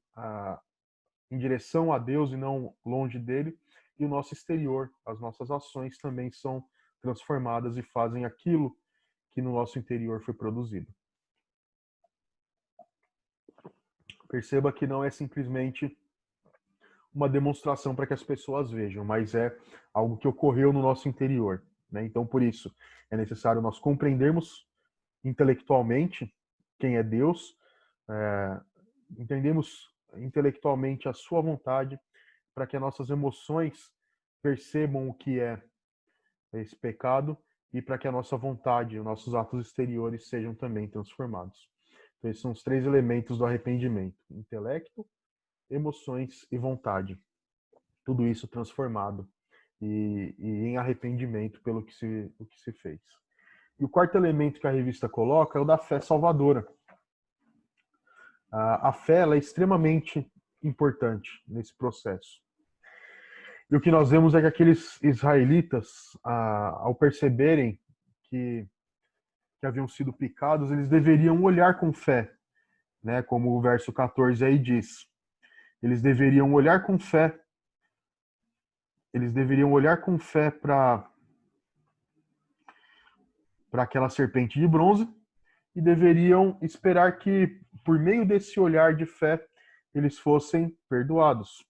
em direção a Deus e não longe dele, e o nosso exterior, as nossas ações também são transformadas e fazem aquilo que no nosso interior foi produzido. Perceba que não é simplesmente uma demonstração para que as pessoas vejam, mas é algo que ocorreu no nosso interior, né? Então, por isso, é necessário nós compreendermos intelectualmente quem é Deus, entendemos intelectualmente a sua vontade, para que as nossas emoções percebam o que é esse pecado e para que a nossa vontade, os nossos atos exteriores sejam também transformados. Então, esses são os 3 elementos do arrependimento: intelecto, emoções e vontade. Tudo isso transformado e em arrependimento pelo que se fez. E o 4º elemento que a revista coloca é o da fé salvadora. A fé ela é extremamente importante nesse processo. E o que nós vemos é que aqueles israelitas, ao perceberem que haviam sido picados, eles deveriam olhar com fé, né? Como o verso 14 aí diz. Eles deveriam olhar com fé. Eles deveriam olhar com fé para aquela serpente de bronze e deveriam esperar que, por meio desse olhar de fé, eles fossem perdoados.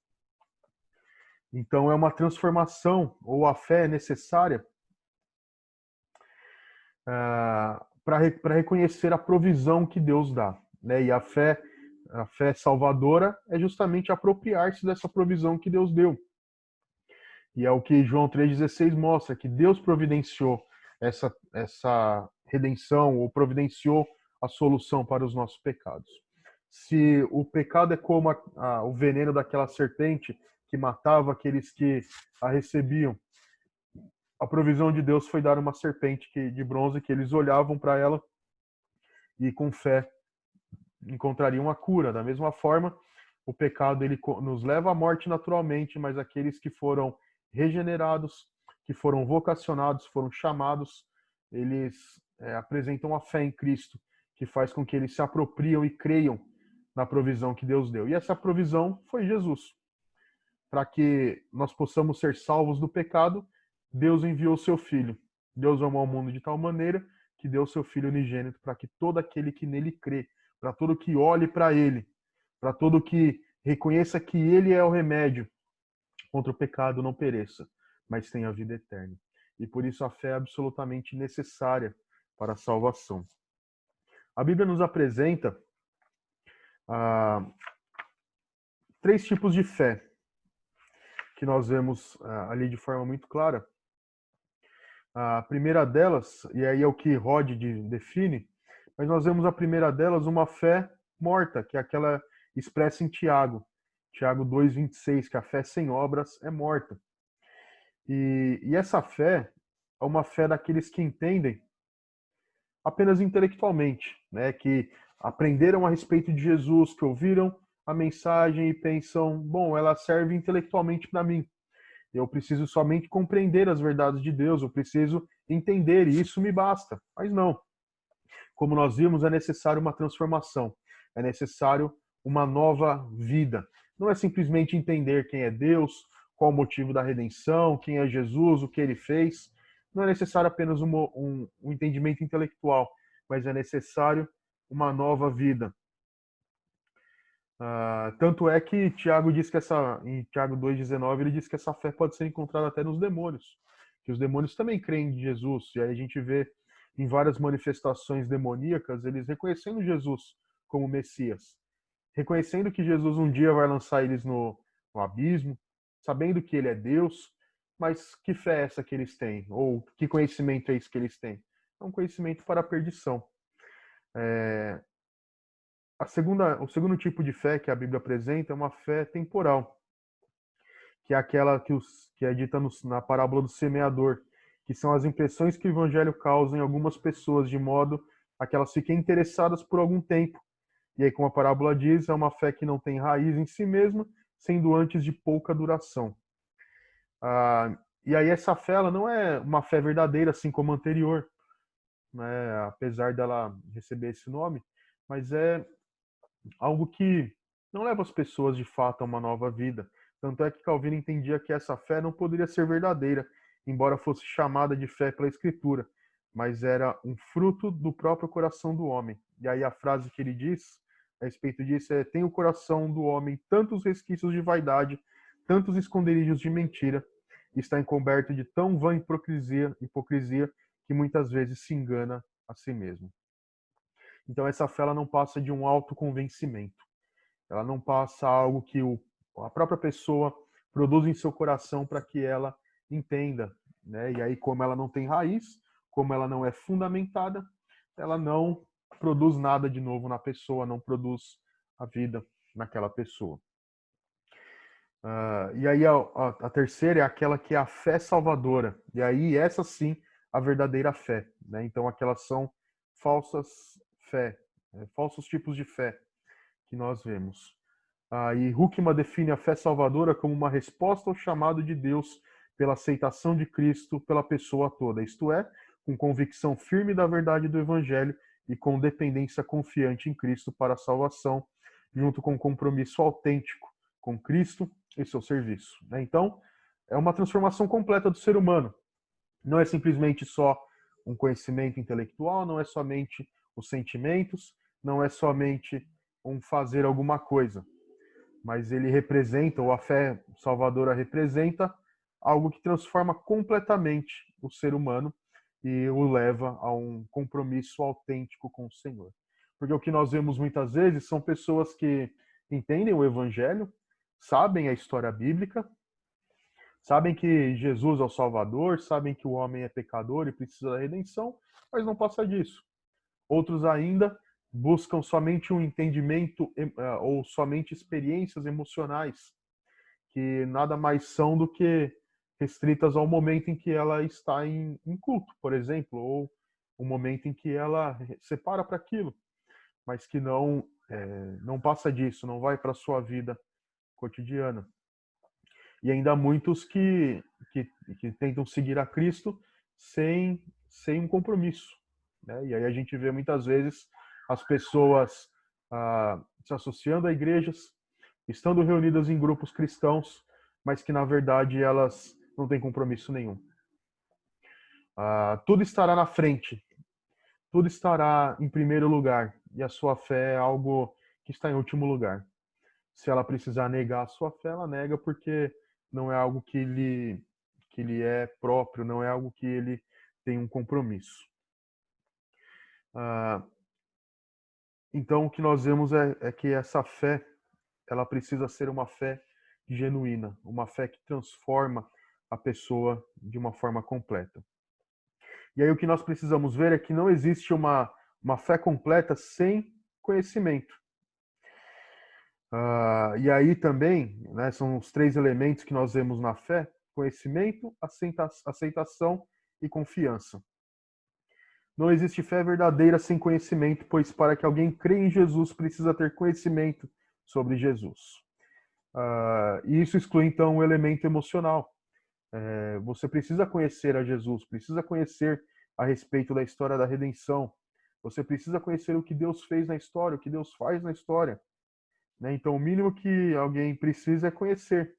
Então é uma transformação, ou a fé é necessária para reconhecer a provisão que Deus dá, né? E a fé salvadora é justamente apropriar-se dessa provisão que Deus deu. E é o que João 3,16 mostra, que Deus providenciou essa redenção, ou providenciou a solução para os nossos pecados. Se o pecado é como o veneno daquela serpente que matava aqueles que a recebiam, a provisão de Deus foi dar uma serpente de bronze que eles olhavam para ela e com fé encontrariam a cura. Da mesma forma, o pecado ele nos leva à morte naturalmente, mas aqueles que foram regenerados, que foram vocacionados, foram chamados, eles apresentam a fé em Cristo, que faz com que eles se apropriam e creiam na provisão que Deus deu. E essa provisão foi Jesus. Para que nós possamos ser salvos do pecado, Deus enviou seu Filho. Deus amou o mundo de tal maneira que deu seu Filho unigênito para que todo aquele que nele crê, para todo que olhe para ele, para todo que reconheça que ele é o remédio contra o pecado, não pereça, mas tenha vida eterna. E por isso a fé é absolutamente necessária para a salvação. A Bíblia nos apresenta 3 tipos de fé que nós vemos ali de forma muito clara. A primeira delas, e aí é o que Rod define, mas nós vemos a primeira delas uma fé morta, que é aquela expressa em Tiago 2,26, que a fé sem obras é morta. E essa fé é uma fé daqueles que entendem apenas intelectualmente, né, que aprenderam a respeito de Jesus, que ouviram a mensagem e pensam, bom, ela serve intelectualmente para mim. Eu preciso somente compreender as verdades de Deus, eu preciso entender e isso me basta. Mas não. Como nós vimos, é necessário uma transformação, é necessário uma nova vida. Não é simplesmente entender quem é Deus, qual o motivo da redenção, quem é Jesus, o que ele fez. Não é necessário apenas um entendimento intelectual, mas é necessário uma nova vida. Tanto é que Tiago diz que em Tiago 2,19, ele diz que essa fé pode ser encontrada até nos demônios, que os demônios também creem em Jesus, e aí a gente vê em várias manifestações demoníacas eles reconhecendo Jesus como Messias, reconhecendo que Jesus um dia vai lançar eles no abismo, sabendo que ele é Deus, mas que fé é essa que eles têm? Ou que conhecimento é esse que eles têm? É um conhecimento para a perdição. O segundo tipo de fé que a Bíblia apresenta é uma fé temporal, que é aquela que é dita na parábola do semeador, que são as impressões que o evangelho causa em algumas pessoas, de modo a que elas fiquem interessadas por algum tempo. E aí, como a parábola diz, é uma fé que não tem raiz em si mesma, sendo antes de pouca duração. E aí essa fé ela não é uma fé verdadeira, assim como a anterior, né, apesar dela receber esse nome, mas é algo que não leva as pessoas de fato a uma nova vida. Tanto é que Calvino entendia que essa fé não poderia ser verdadeira, embora fosse chamada de fé pela Escritura, mas era um fruto do próprio coração do homem. E aí a frase que ele diz a respeito disso é: tem o coração do homem tantos resquícios de vaidade, tantos esconderijos de mentira, e está encoberto de tão vã hipocrisia que muitas vezes se engana a si mesmo. Então essa fé ela não passa de um autoconvencimento. Ela não passa algo que a própria pessoa produz em seu coração para que ela entenda, né? E aí, como ela não tem raiz, como ela não é fundamentada, ela não produz nada de novo na pessoa, não produz a vida naquela pessoa. E aí a terceira é aquela que é a fé salvadora. E aí essa sim, a verdadeira fé, né? Então aquelas são falsas fé, falsos tipos de fé que nós vemos. E Huckman define a fé salvadora como uma resposta ao chamado de Deus pela aceitação de Cristo pela pessoa toda, isto é, com convicção firme da verdade do Evangelho e com dependência confiante em Cristo para a salvação, junto com um compromisso autêntico com Cristo e seu serviço. Então, é uma transformação completa do ser humano. Não é simplesmente só um conhecimento intelectual, não é somente os sentimentos, não é somente um fazer alguma coisa, mas ele representa, ou a fé salvadora representa, algo que transforma completamente o ser humano e o leva a um compromisso autêntico com o Senhor. Porque o que nós vemos muitas vezes são pessoas que entendem o Evangelho, sabem a história bíblica, sabem que Jesus é o Salvador, sabem que o homem é pecador e precisa da redenção, mas não passa disso. Outros ainda buscam somente um entendimento ou somente experiências emocionais, que nada mais são do que restritas ao momento em que ela está em culto, por exemplo, ou o momento em que ela separa para aquilo, mas que não passa disso, não vai para a sua vida cotidiana. E ainda há muitos que, que tentam seguir a Cristo sem um compromisso, né? E aí a gente vê muitas vezes as pessoas se associando a igrejas, estando reunidas em grupos cristãos, mas que na verdade elas não têm compromisso nenhum. Tudo estará na frente, tudo estará em primeiro lugar, e a sua fé é algo que está em último lugar. Se ela precisar negar a sua fé, ela nega porque não é algo que lhe é próprio, não é algo que ele tem um compromisso. Então, o que nós vemos é que essa fé, ela precisa ser uma fé genuína, uma fé que transforma a pessoa de uma forma completa. E aí o que nós precisamos ver é que não existe uma fé completa sem conhecimento. E aí também, né, são os três elementos que nós vemos na fé: conhecimento, aceitação e confiança. Não existe fé verdadeira sem conhecimento, pois para que alguém creia em Jesus precisa ter conhecimento sobre Jesus. E isso exclui então o elemento emocional. Você precisa conhecer a Jesus, precisa conhecer a respeito da história da redenção. Você precisa conhecer o que Deus fez na história, o que Deus faz na história. Né? Então, o mínimo que alguém precisa é conhecer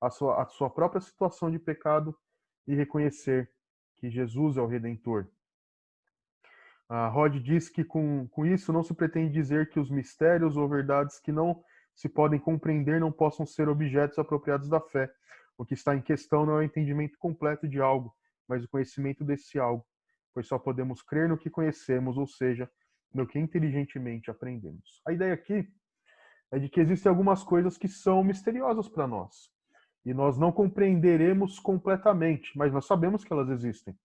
a sua própria situação de pecado e reconhecer que Jesus é o Redentor. Rod diz que com isso não se pretende dizer que os mistérios ou verdades que não se podem compreender não possam ser objetos apropriados da fé. O que está em questão não é o entendimento completo de algo, mas o conhecimento desse algo, pois só podemos crer no que conhecemos, ou seja, no que inteligentemente aprendemos. A ideia aqui é de que existem algumas coisas que são misteriosas para nós, e nós não compreenderemos completamente, mas nós sabemos que elas existem.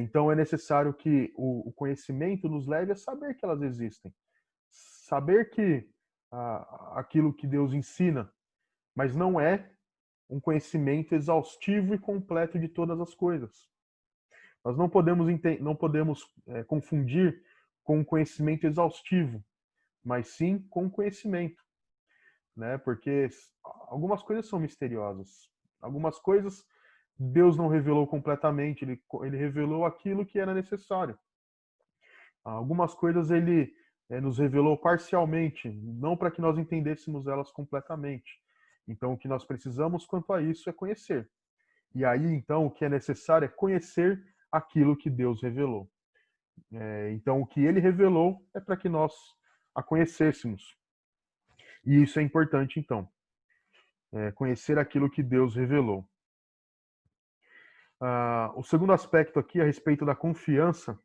Então é necessário que o conhecimento nos leve a saber que elas existem. Saber que aquilo que Deus ensina, mas não é um conhecimento exaustivo e completo de todas as coisas. Nós não podemos confundir com um conhecimento exaustivo, mas sim com conhecimento, né? Porque algumas coisas são misteriosas. Algumas coisas Deus não revelou completamente, ele revelou aquilo que era necessário. Algumas coisas ele nos revelou parcialmente, não para que nós entendêssemos elas completamente. Então, o que nós precisamos quanto a isso é conhecer. E aí, então, o que é necessário é conhecer aquilo que Deus revelou. Então, o que ele revelou é para que nós a conhecêssemos. E isso é importante, então, conhecer aquilo que Deus revelou. O segundo aspecto aqui a respeito da confiança.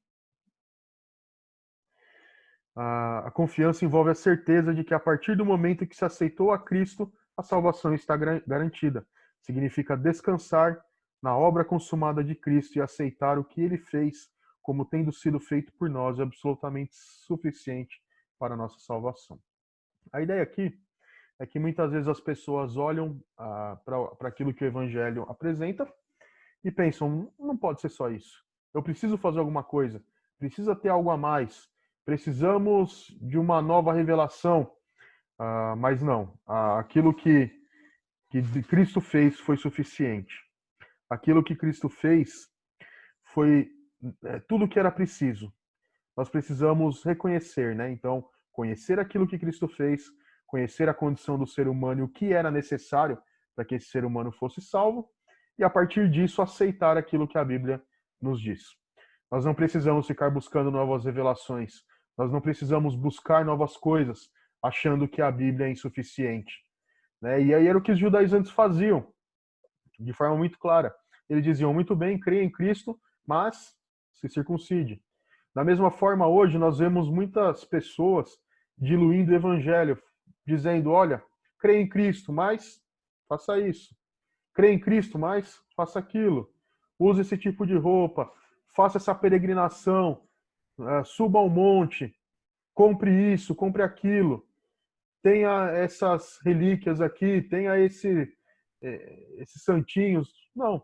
A confiança envolve a certeza de que a partir do momento que se aceitou a Cristo, a salvação está garantida. Significa descansar na obra consumada de Cristo e aceitar o que ele fez como tendo sido feito por nós, é absolutamente suficiente para a nossa salvação. A ideia aqui é que muitas vezes as pessoas olham para aquilo que o Evangelho apresenta e pensam, não pode ser só isso. Eu preciso fazer alguma coisa, precisa ter algo a mais, precisamos de uma nova revelação. Mas não, aquilo que Cristo fez foi suficiente. Aquilo que Cristo fez foi tudo o que era preciso. Nós precisamos reconhecer, né? Então, conhecer aquilo que Cristo fez, conhecer a condição do ser humano e o que era necessário para que esse ser humano fosse salvo, e a partir disso aceitar aquilo que a Bíblia nos diz. Nós não precisamos ficar buscando novas revelações, nós não precisamos buscar novas coisas, achando que a Bíblia é insuficiente. Né? E aí era o que os judaizantes faziam, de forma muito clara. Eles diziam, muito bem, creia em Cristo, mas se circuncide. Da mesma forma, hoje nós vemos muitas pessoas diluindo o evangelho, dizendo, olha, creia em Cristo, mas faça isso. Creia em Cristo, mas faça aquilo. Use esse tipo de roupa, faça essa peregrinação, suba ao monte, compre isso, compre aquilo. Tenha essas relíquias aqui, tenha esses santinhos. Não.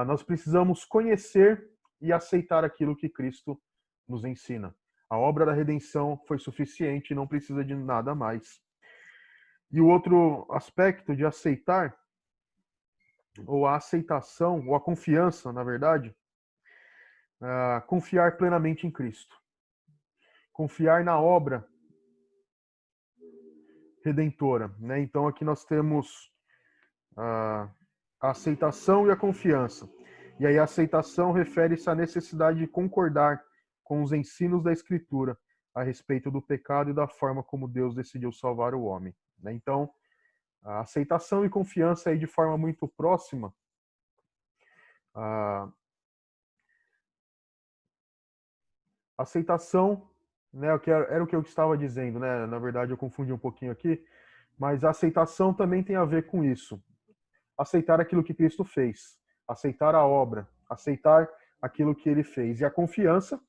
Nós precisamos conhecer e aceitar aquilo que Cristo nos ensina. A obra da redenção foi suficiente e não precisa de nada mais. E o outro aspecto de aceitar, ou a aceitação, ou a confiança, na verdade, confiar plenamente em Cristo. Confiar na obra redentora. Né? Então aqui nós temos a aceitação e a confiança. E aí a aceitação refere-se à necessidade de concordar com os ensinos da Escritura a respeito do pecado e da forma como Deus decidiu salvar o homem. Né? Então, a aceitação e confiança aí de forma muito próxima. A aceitação, né, era o que eu estava dizendo, né? Na verdade, eu confundi um pouquinho aqui, mas a aceitação também tem a ver com isso. Aceitar aquilo que Cristo fez, aceitar a obra, aceitar aquilo que ele fez. E a confiança,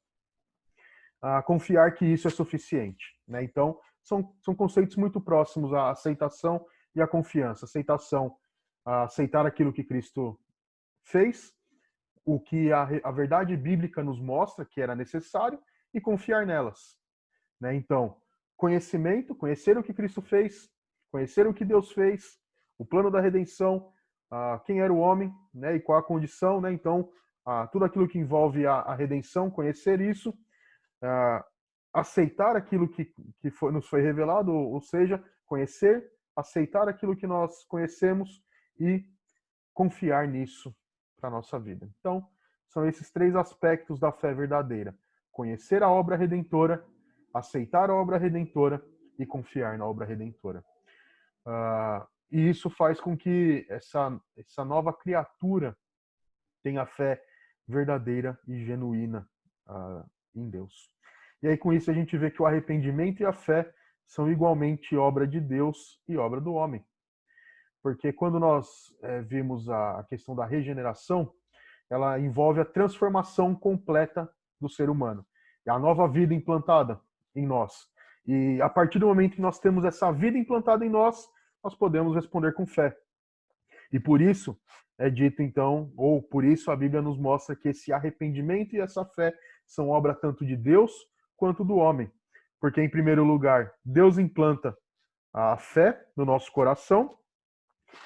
confiar que isso é suficiente. Né? Então, são conceitos muito próximos, a aceitação e a confiança. Aceitação, aceitar aquilo que Cristo fez, o que a verdade bíblica nos mostra que era necessário, e confiar nelas. Né? Então, conhecimento, conhecer o que Cristo fez, conhecer o que Deus fez, o plano da redenção, quem era o homem, né, e qual a condição, né? Então, tudo aquilo que envolve a redenção, conhecer isso, aceitar aquilo que nos foi revelado, ou seja, conhecer, aceitar aquilo que nós conhecemos e confiar nisso para a nossa vida. Então, são esses três aspectos da fé verdadeira: conhecer a obra redentora, aceitar a obra redentora e confiar na obra redentora. E isso faz com que essa nova criatura tenha fé verdadeira e genuína em Deus. E aí com isso a gente vê que o arrependimento e a fé são igualmente obra de Deus e obra do homem. Porque quando nós vimos a questão da regeneração, ela envolve a transformação completa do ser humano. É a nova vida implantada em nós. E a partir do momento que nós temos essa vida implantada em nós, nós podemos responder com fé. E por isso é dito então, ou por isso a Bíblia nos mostra que esse arrependimento e essa fé são obra tanto de Deus quanto do homem. Porque, em primeiro lugar, Deus implanta a fé no nosso coração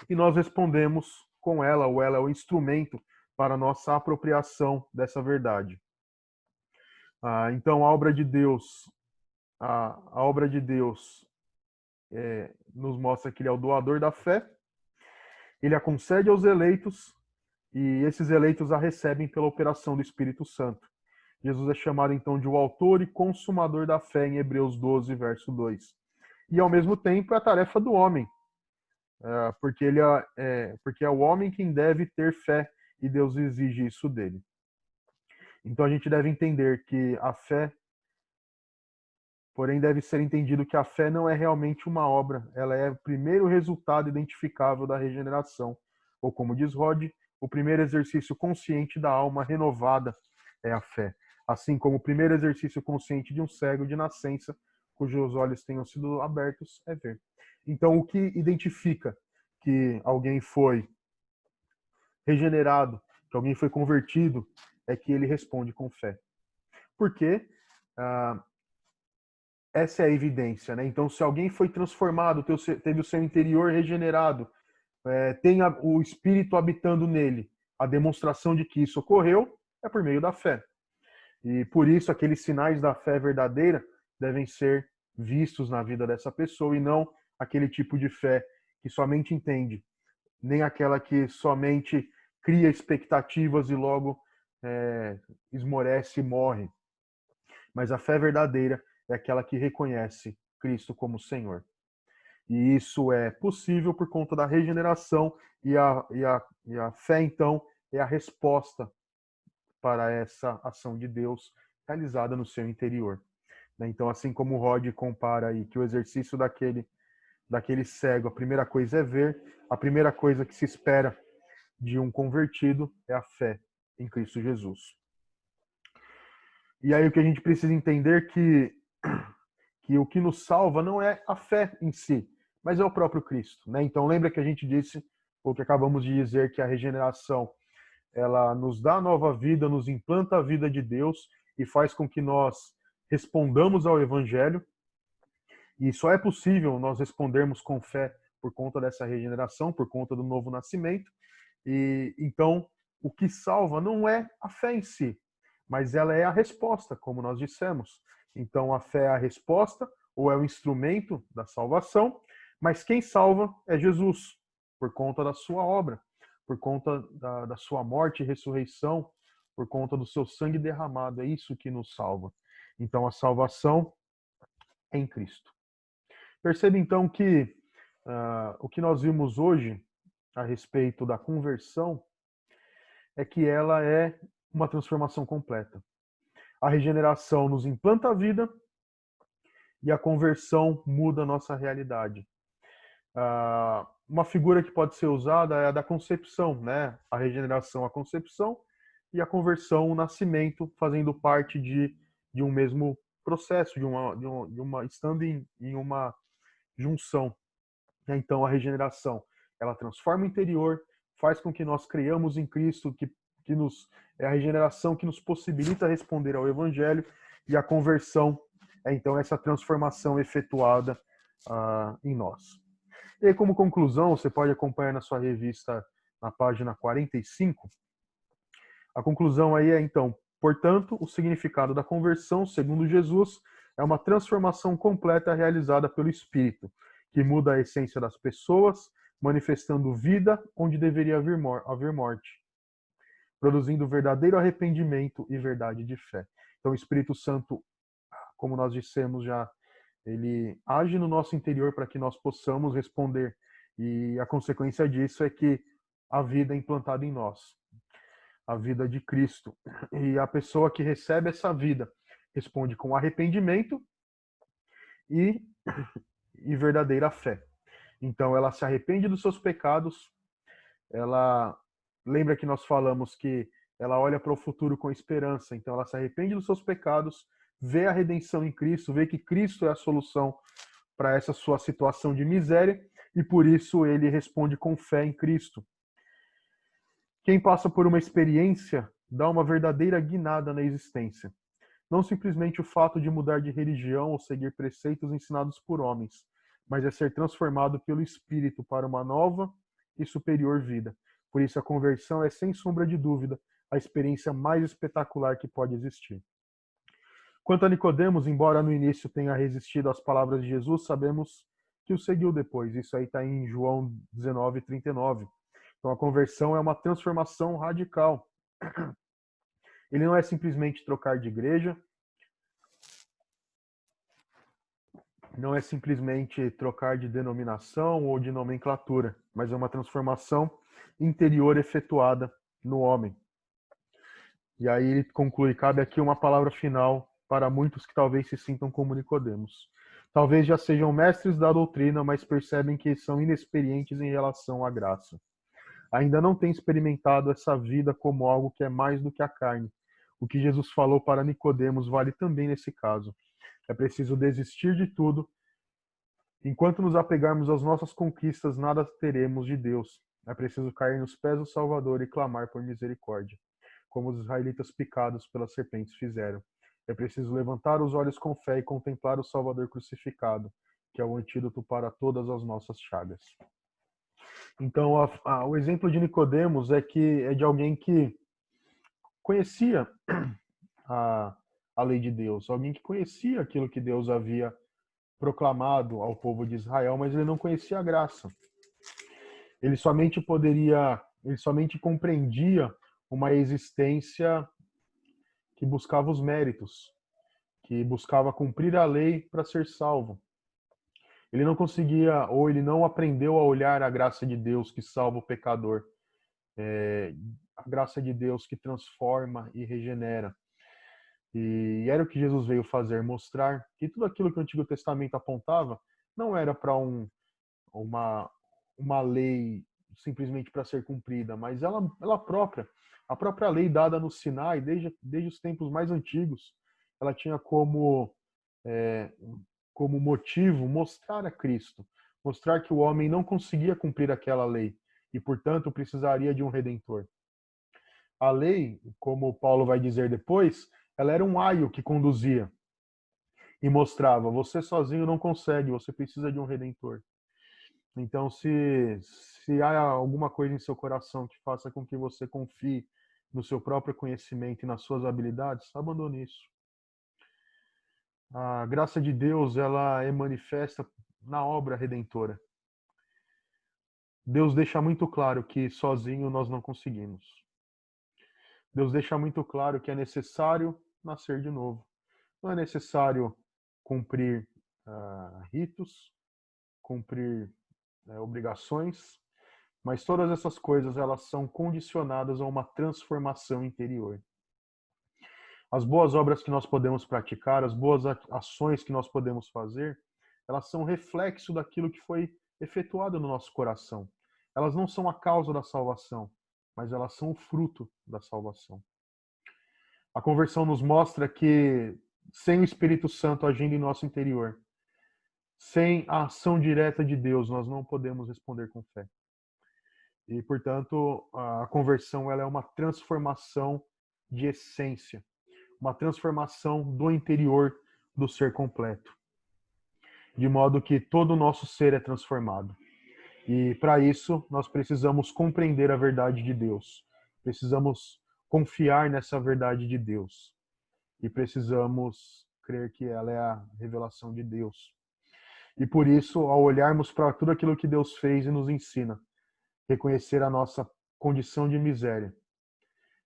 e nós respondemos com ela, ou ela é o instrumento para a nossa apropriação dessa verdade. Então, a obra de Deus, a obra de Deus nos mostra que ele é o doador da fé, ele a concede aos eleitos, e esses eleitos a recebem pela operação do Espírito Santo. Jesus é chamado então de o autor e consumador da fé em Hebreus 12, verso 2. E ao mesmo tempo é a tarefa do homem, porque porque é o homem quem deve ter fé e Deus exige isso dele. Então a gente deve entender que a fé, porém deve ser entendido que a fé não é realmente uma obra, ela é o primeiro resultado identificável da regeneração, ou como diz Rod, o primeiro exercício consciente da alma renovada é a fé. Assim como o primeiro exercício consciente de um cego de nascença, cujos olhos tenham sido abertos, é ver. Então, o que identifica que alguém foi regenerado, que alguém foi convertido, é que ele responde com fé. Por quê? Essa é a evidência, né? Então, se alguém foi transformado, teve o seu interior regenerado, tem o Espírito habitando nele, a demonstração de que isso ocorreu é por meio da fé. E por isso aqueles sinais da fé verdadeira devem ser vistos na vida dessa pessoa e não aquele tipo de fé que somente entende, nem aquela que somente cria expectativas e logo esmorece e morre. Mas a fé verdadeira é aquela que reconhece Cristo como Senhor. E isso é possível por conta da regeneração e a fé, então, é a resposta para essa ação de Deus realizada no seu interior. Então, assim como o Rod compara aí que o exercício daquele cego, a primeira coisa é ver, a primeira coisa que se espera de um convertido é a fé em Cristo Jesus. E aí o que a gente precisa entender que o que nos salva não é a fé em si, mas é o próprio Cristo, né? Então lembra que a gente disse, ou que acabamos de dizer, que a regeneração ela nos dá nova vida, nos implanta a vida de Deus e faz com que nós respondamos ao Evangelho. E só é possível nós respondermos com fé por conta dessa regeneração, por conta do novo nascimento. E então o que salva não é a fé em si, mas ela é a resposta, como nós dissemos. Então a fé é a resposta ou é o instrumento da salvação, mas quem salva é Jesus, por conta da sua obra, por conta da sua morte e ressurreição, por conta do seu sangue derramado. É isso que nos salva. Então a salvação é em Cristo. Perceba então que o que nós vimos hoje a respeito da conversão é que ela é uma transformação completa. A regeneração nos implanta a vida e a conversão muda a nossa realidade. Uma figura que pode ser usada é a da concepção, né? A regeneração, a concepção, e a conversão, o nascimento, fazendo parte de um mesmo processo, estando em uma junção. Então, a regeneração, ela transforma o interior, faz com que nós creiamos em Cristo, é a regeneração que nos possibilita responder ao Evangelho, e a conversão é, então, essa transformação efetuada em nós. E aí, como conclusão, você pode acompanhar na sua revista, na página 45, a conclusão aí é, então, portanto, o significado da conversão, segundo Jesus, é uma transformação completa realizada pelo Espírito, que muda a essência das pessoas, manifestando vida onde deveria haver morte, produzindo verdadeiro arrependimento e verdade de fé. Então, o Espírito Santo, como nós dissemos já, ele age no nosso interior para que nós possamos responder. E a consequência disso é que a vida é implantada em nós, a vida de Cristo. E a pessoa que recebe essa vida responde com arrependimento e verdadeira fé. Então ela se arrepende dos seus pecados, ela lembra que nós falamos que ela olha para o futuro com esperança, então ela se arrepende dos seus pecados, vê a redenção em Cristo, vê que Cristo é a solução para essa sua situação de miséria e por isso ele responde com fé em Cristo. Quem passa por uma experiência dá uma verdadeira guinada na existência. Não simplesmente o fato de mudar de religião ou seguir preceitos ensinados por homens, mas é ser transformado pelo Espírito para uma nova e superior vida. Por isso, a conversão é, sem sombra de dúvida, a experiência mais espetacular que pode existir. Quanto a Nicodemos, embora no início tenha resistido às palavras de Jesus, sabemos que o seguiu depois. Isso aí está em João 19:39. Então, a conversão é uma transformação radical. Ele não é simplesmente trocar de igreja, não é simplesmente trocar de denominação ou de nomenclatura, mas é uma transformação interior efetuada no homem. E aí ele conclui: cabe aqui uma palavra final para muitos que talvez se sintam como Nicodemos. Talvez já sejam mestres da doutrina, mas percebem que são inexperientes em relação à graça. Ainda não têm experimentado essa vida como algo que é mais do que a carne. O que Jesus falou para Nicodemos vale também nesse caso. É preciso desistir de tudo. Enquanto nos apegarmos às nossas conquistas, nada teremos de Deus. É preciso cair nos pés do Salvador e clamar por misericórdia, como os israelitas picados pelas serpentes fizeram. É preciso levantar os olhos com fé e contemplar o Salvador crucificado, que é o antídoto para todas as nossas chagas. Então, o exemplo de Nicodemos é de alguém que conhecia a, a lei de Deus, alguém que conhecia aquilo que Deus havia proclamado ao povo de Israel, mas ele não conhecia a graça. Ele somente compreendia uma existência que buscava os méritos, que buscava cumprir a lei para ser salvo. Ele não conseguia, ou ele não aprendeu a olhar a graça de Deus que salva o pecador, a graça de Deus que transforma e regenera. E era o que Jesus veio fazer, mostrar que tudo aquilo que o Antigo Testamento apontava não era para uma lei simplesmente para ser cumprida, mas ela própria, a própria lei dada no Sinai, desde os tempos mais antigos, ela tinha como motivo mostrar a Cristo, mostrar que o homem não conseguia cumprir aquela lei e, portanto, precisaria de um redentor. A lei, como Paulo vai dizer depois, ela era um aio que conduzia e mostrava: você sozinho não consegue, você precisa de um redentor. Então, se há alguma coisa em seu coração que faça com que você confie no seu próprio conhecimento e nas suas habilidades, abandone isso. A graça de Deus, ela é manifesta na obra redentora. Deus deixa muito claro que sozinho nós não conseguimos. Deus deixa muito claro que é necessário nascer de novo. Não é necessário cumprir ritos, cumprir obrigações, mas todas essas coisas elas são condicionadas a uma transformação interior. As boas obras que nós podemos praticar, as boas ações que nós podemos fazer, elas são reflexo daquilo que foi efetuado no nosso coração. Elas não são a causa da salvação, mas elas são o fruto da salvação. A conversão nos mostra que sem o Espírito Santo agindo em nosso interior, sem a ação direta de Deus, nós não podemos responder com fé. E, portanto, a conversão ela é uma transformação de essência, uma transformação do interior do ser completo, de modo que todo o nosso ser é transformado. E, para isso, nós precisamos compreender a verdade de Deus, precisamos confiar nessa verdade de Deus e precisamos crer que ela é a revelação de Deus. E por isso, ao olharmos para tudo aquilo que Deus fez e nos ensina, reconhecer a nossa condição de miséria,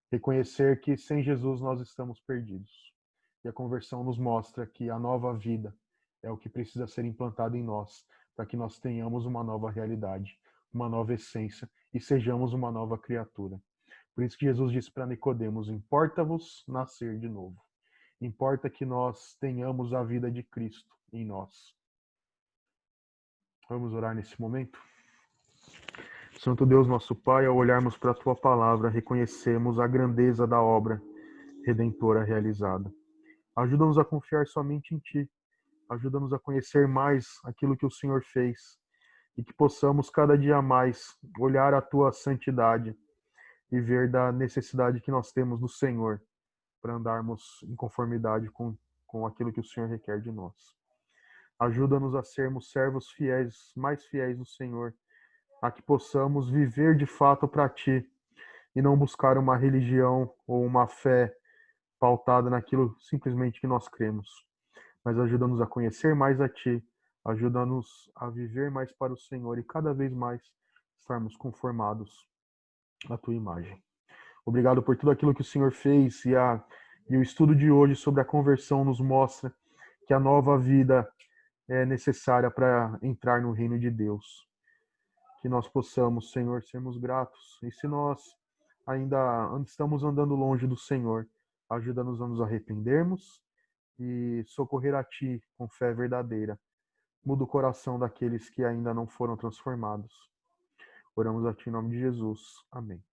reconhecer que sem Jesus nós estamos perdidos. E a conversão nos mostra que a nova vida é o que precisa ser implantado em nós, para que nós tenhamos uma nova realidade, uma nova essência e sejamos uma nova criatura. Por isso que Jesus disse para Nicodemos: importa-vos nascer de novo. Importa que nós tenhamos a vida de Cristo em nós. Vamos orar nesse momento? Santo Deus, nosso Pai, ao olharmos para a Tua palavra, reconhecemos a grandeza da obra redentora realizada. Ajuda-nos a confiar somente em Ti. Ajuda-nos a conhecer mais aquilo que o Senhor fez e que possamos cada dia mais olhar a Tua santidade e ver da necessidade que nós temos do Senhor para andarmos em conformidade com aquilo que o Senhor requer de nós. Ajuda-nos a sermos servos fiéis, mais fiéis do Senhor, a que possamos viver de fato para Ti e não buscar uma religião ou uma fé pautada naquilo simplesmente que nós cremos, mas ajuda-nos a conhecer mais a Ti, ajuda-nos a viver mais para o Senhor e cada vez mais estarmos conformados à Tua imagem. Obrigado por tudo aquilo que o Senhor fez e o estudo de hoje sobre a conversão nos mostra que a nova vida é necessária para entrar no reino de Deus. Que nós possamos, Senhor, sermos gratos. E se nós ainda estamos andando longe do Senhor, ajuda-nos a nos arrependermos e socorrer a Ti com fé verdadeira. Muda o coração daqueles que ainda não foram transformados. Oramos a Ti em nome de Jesus. Amém.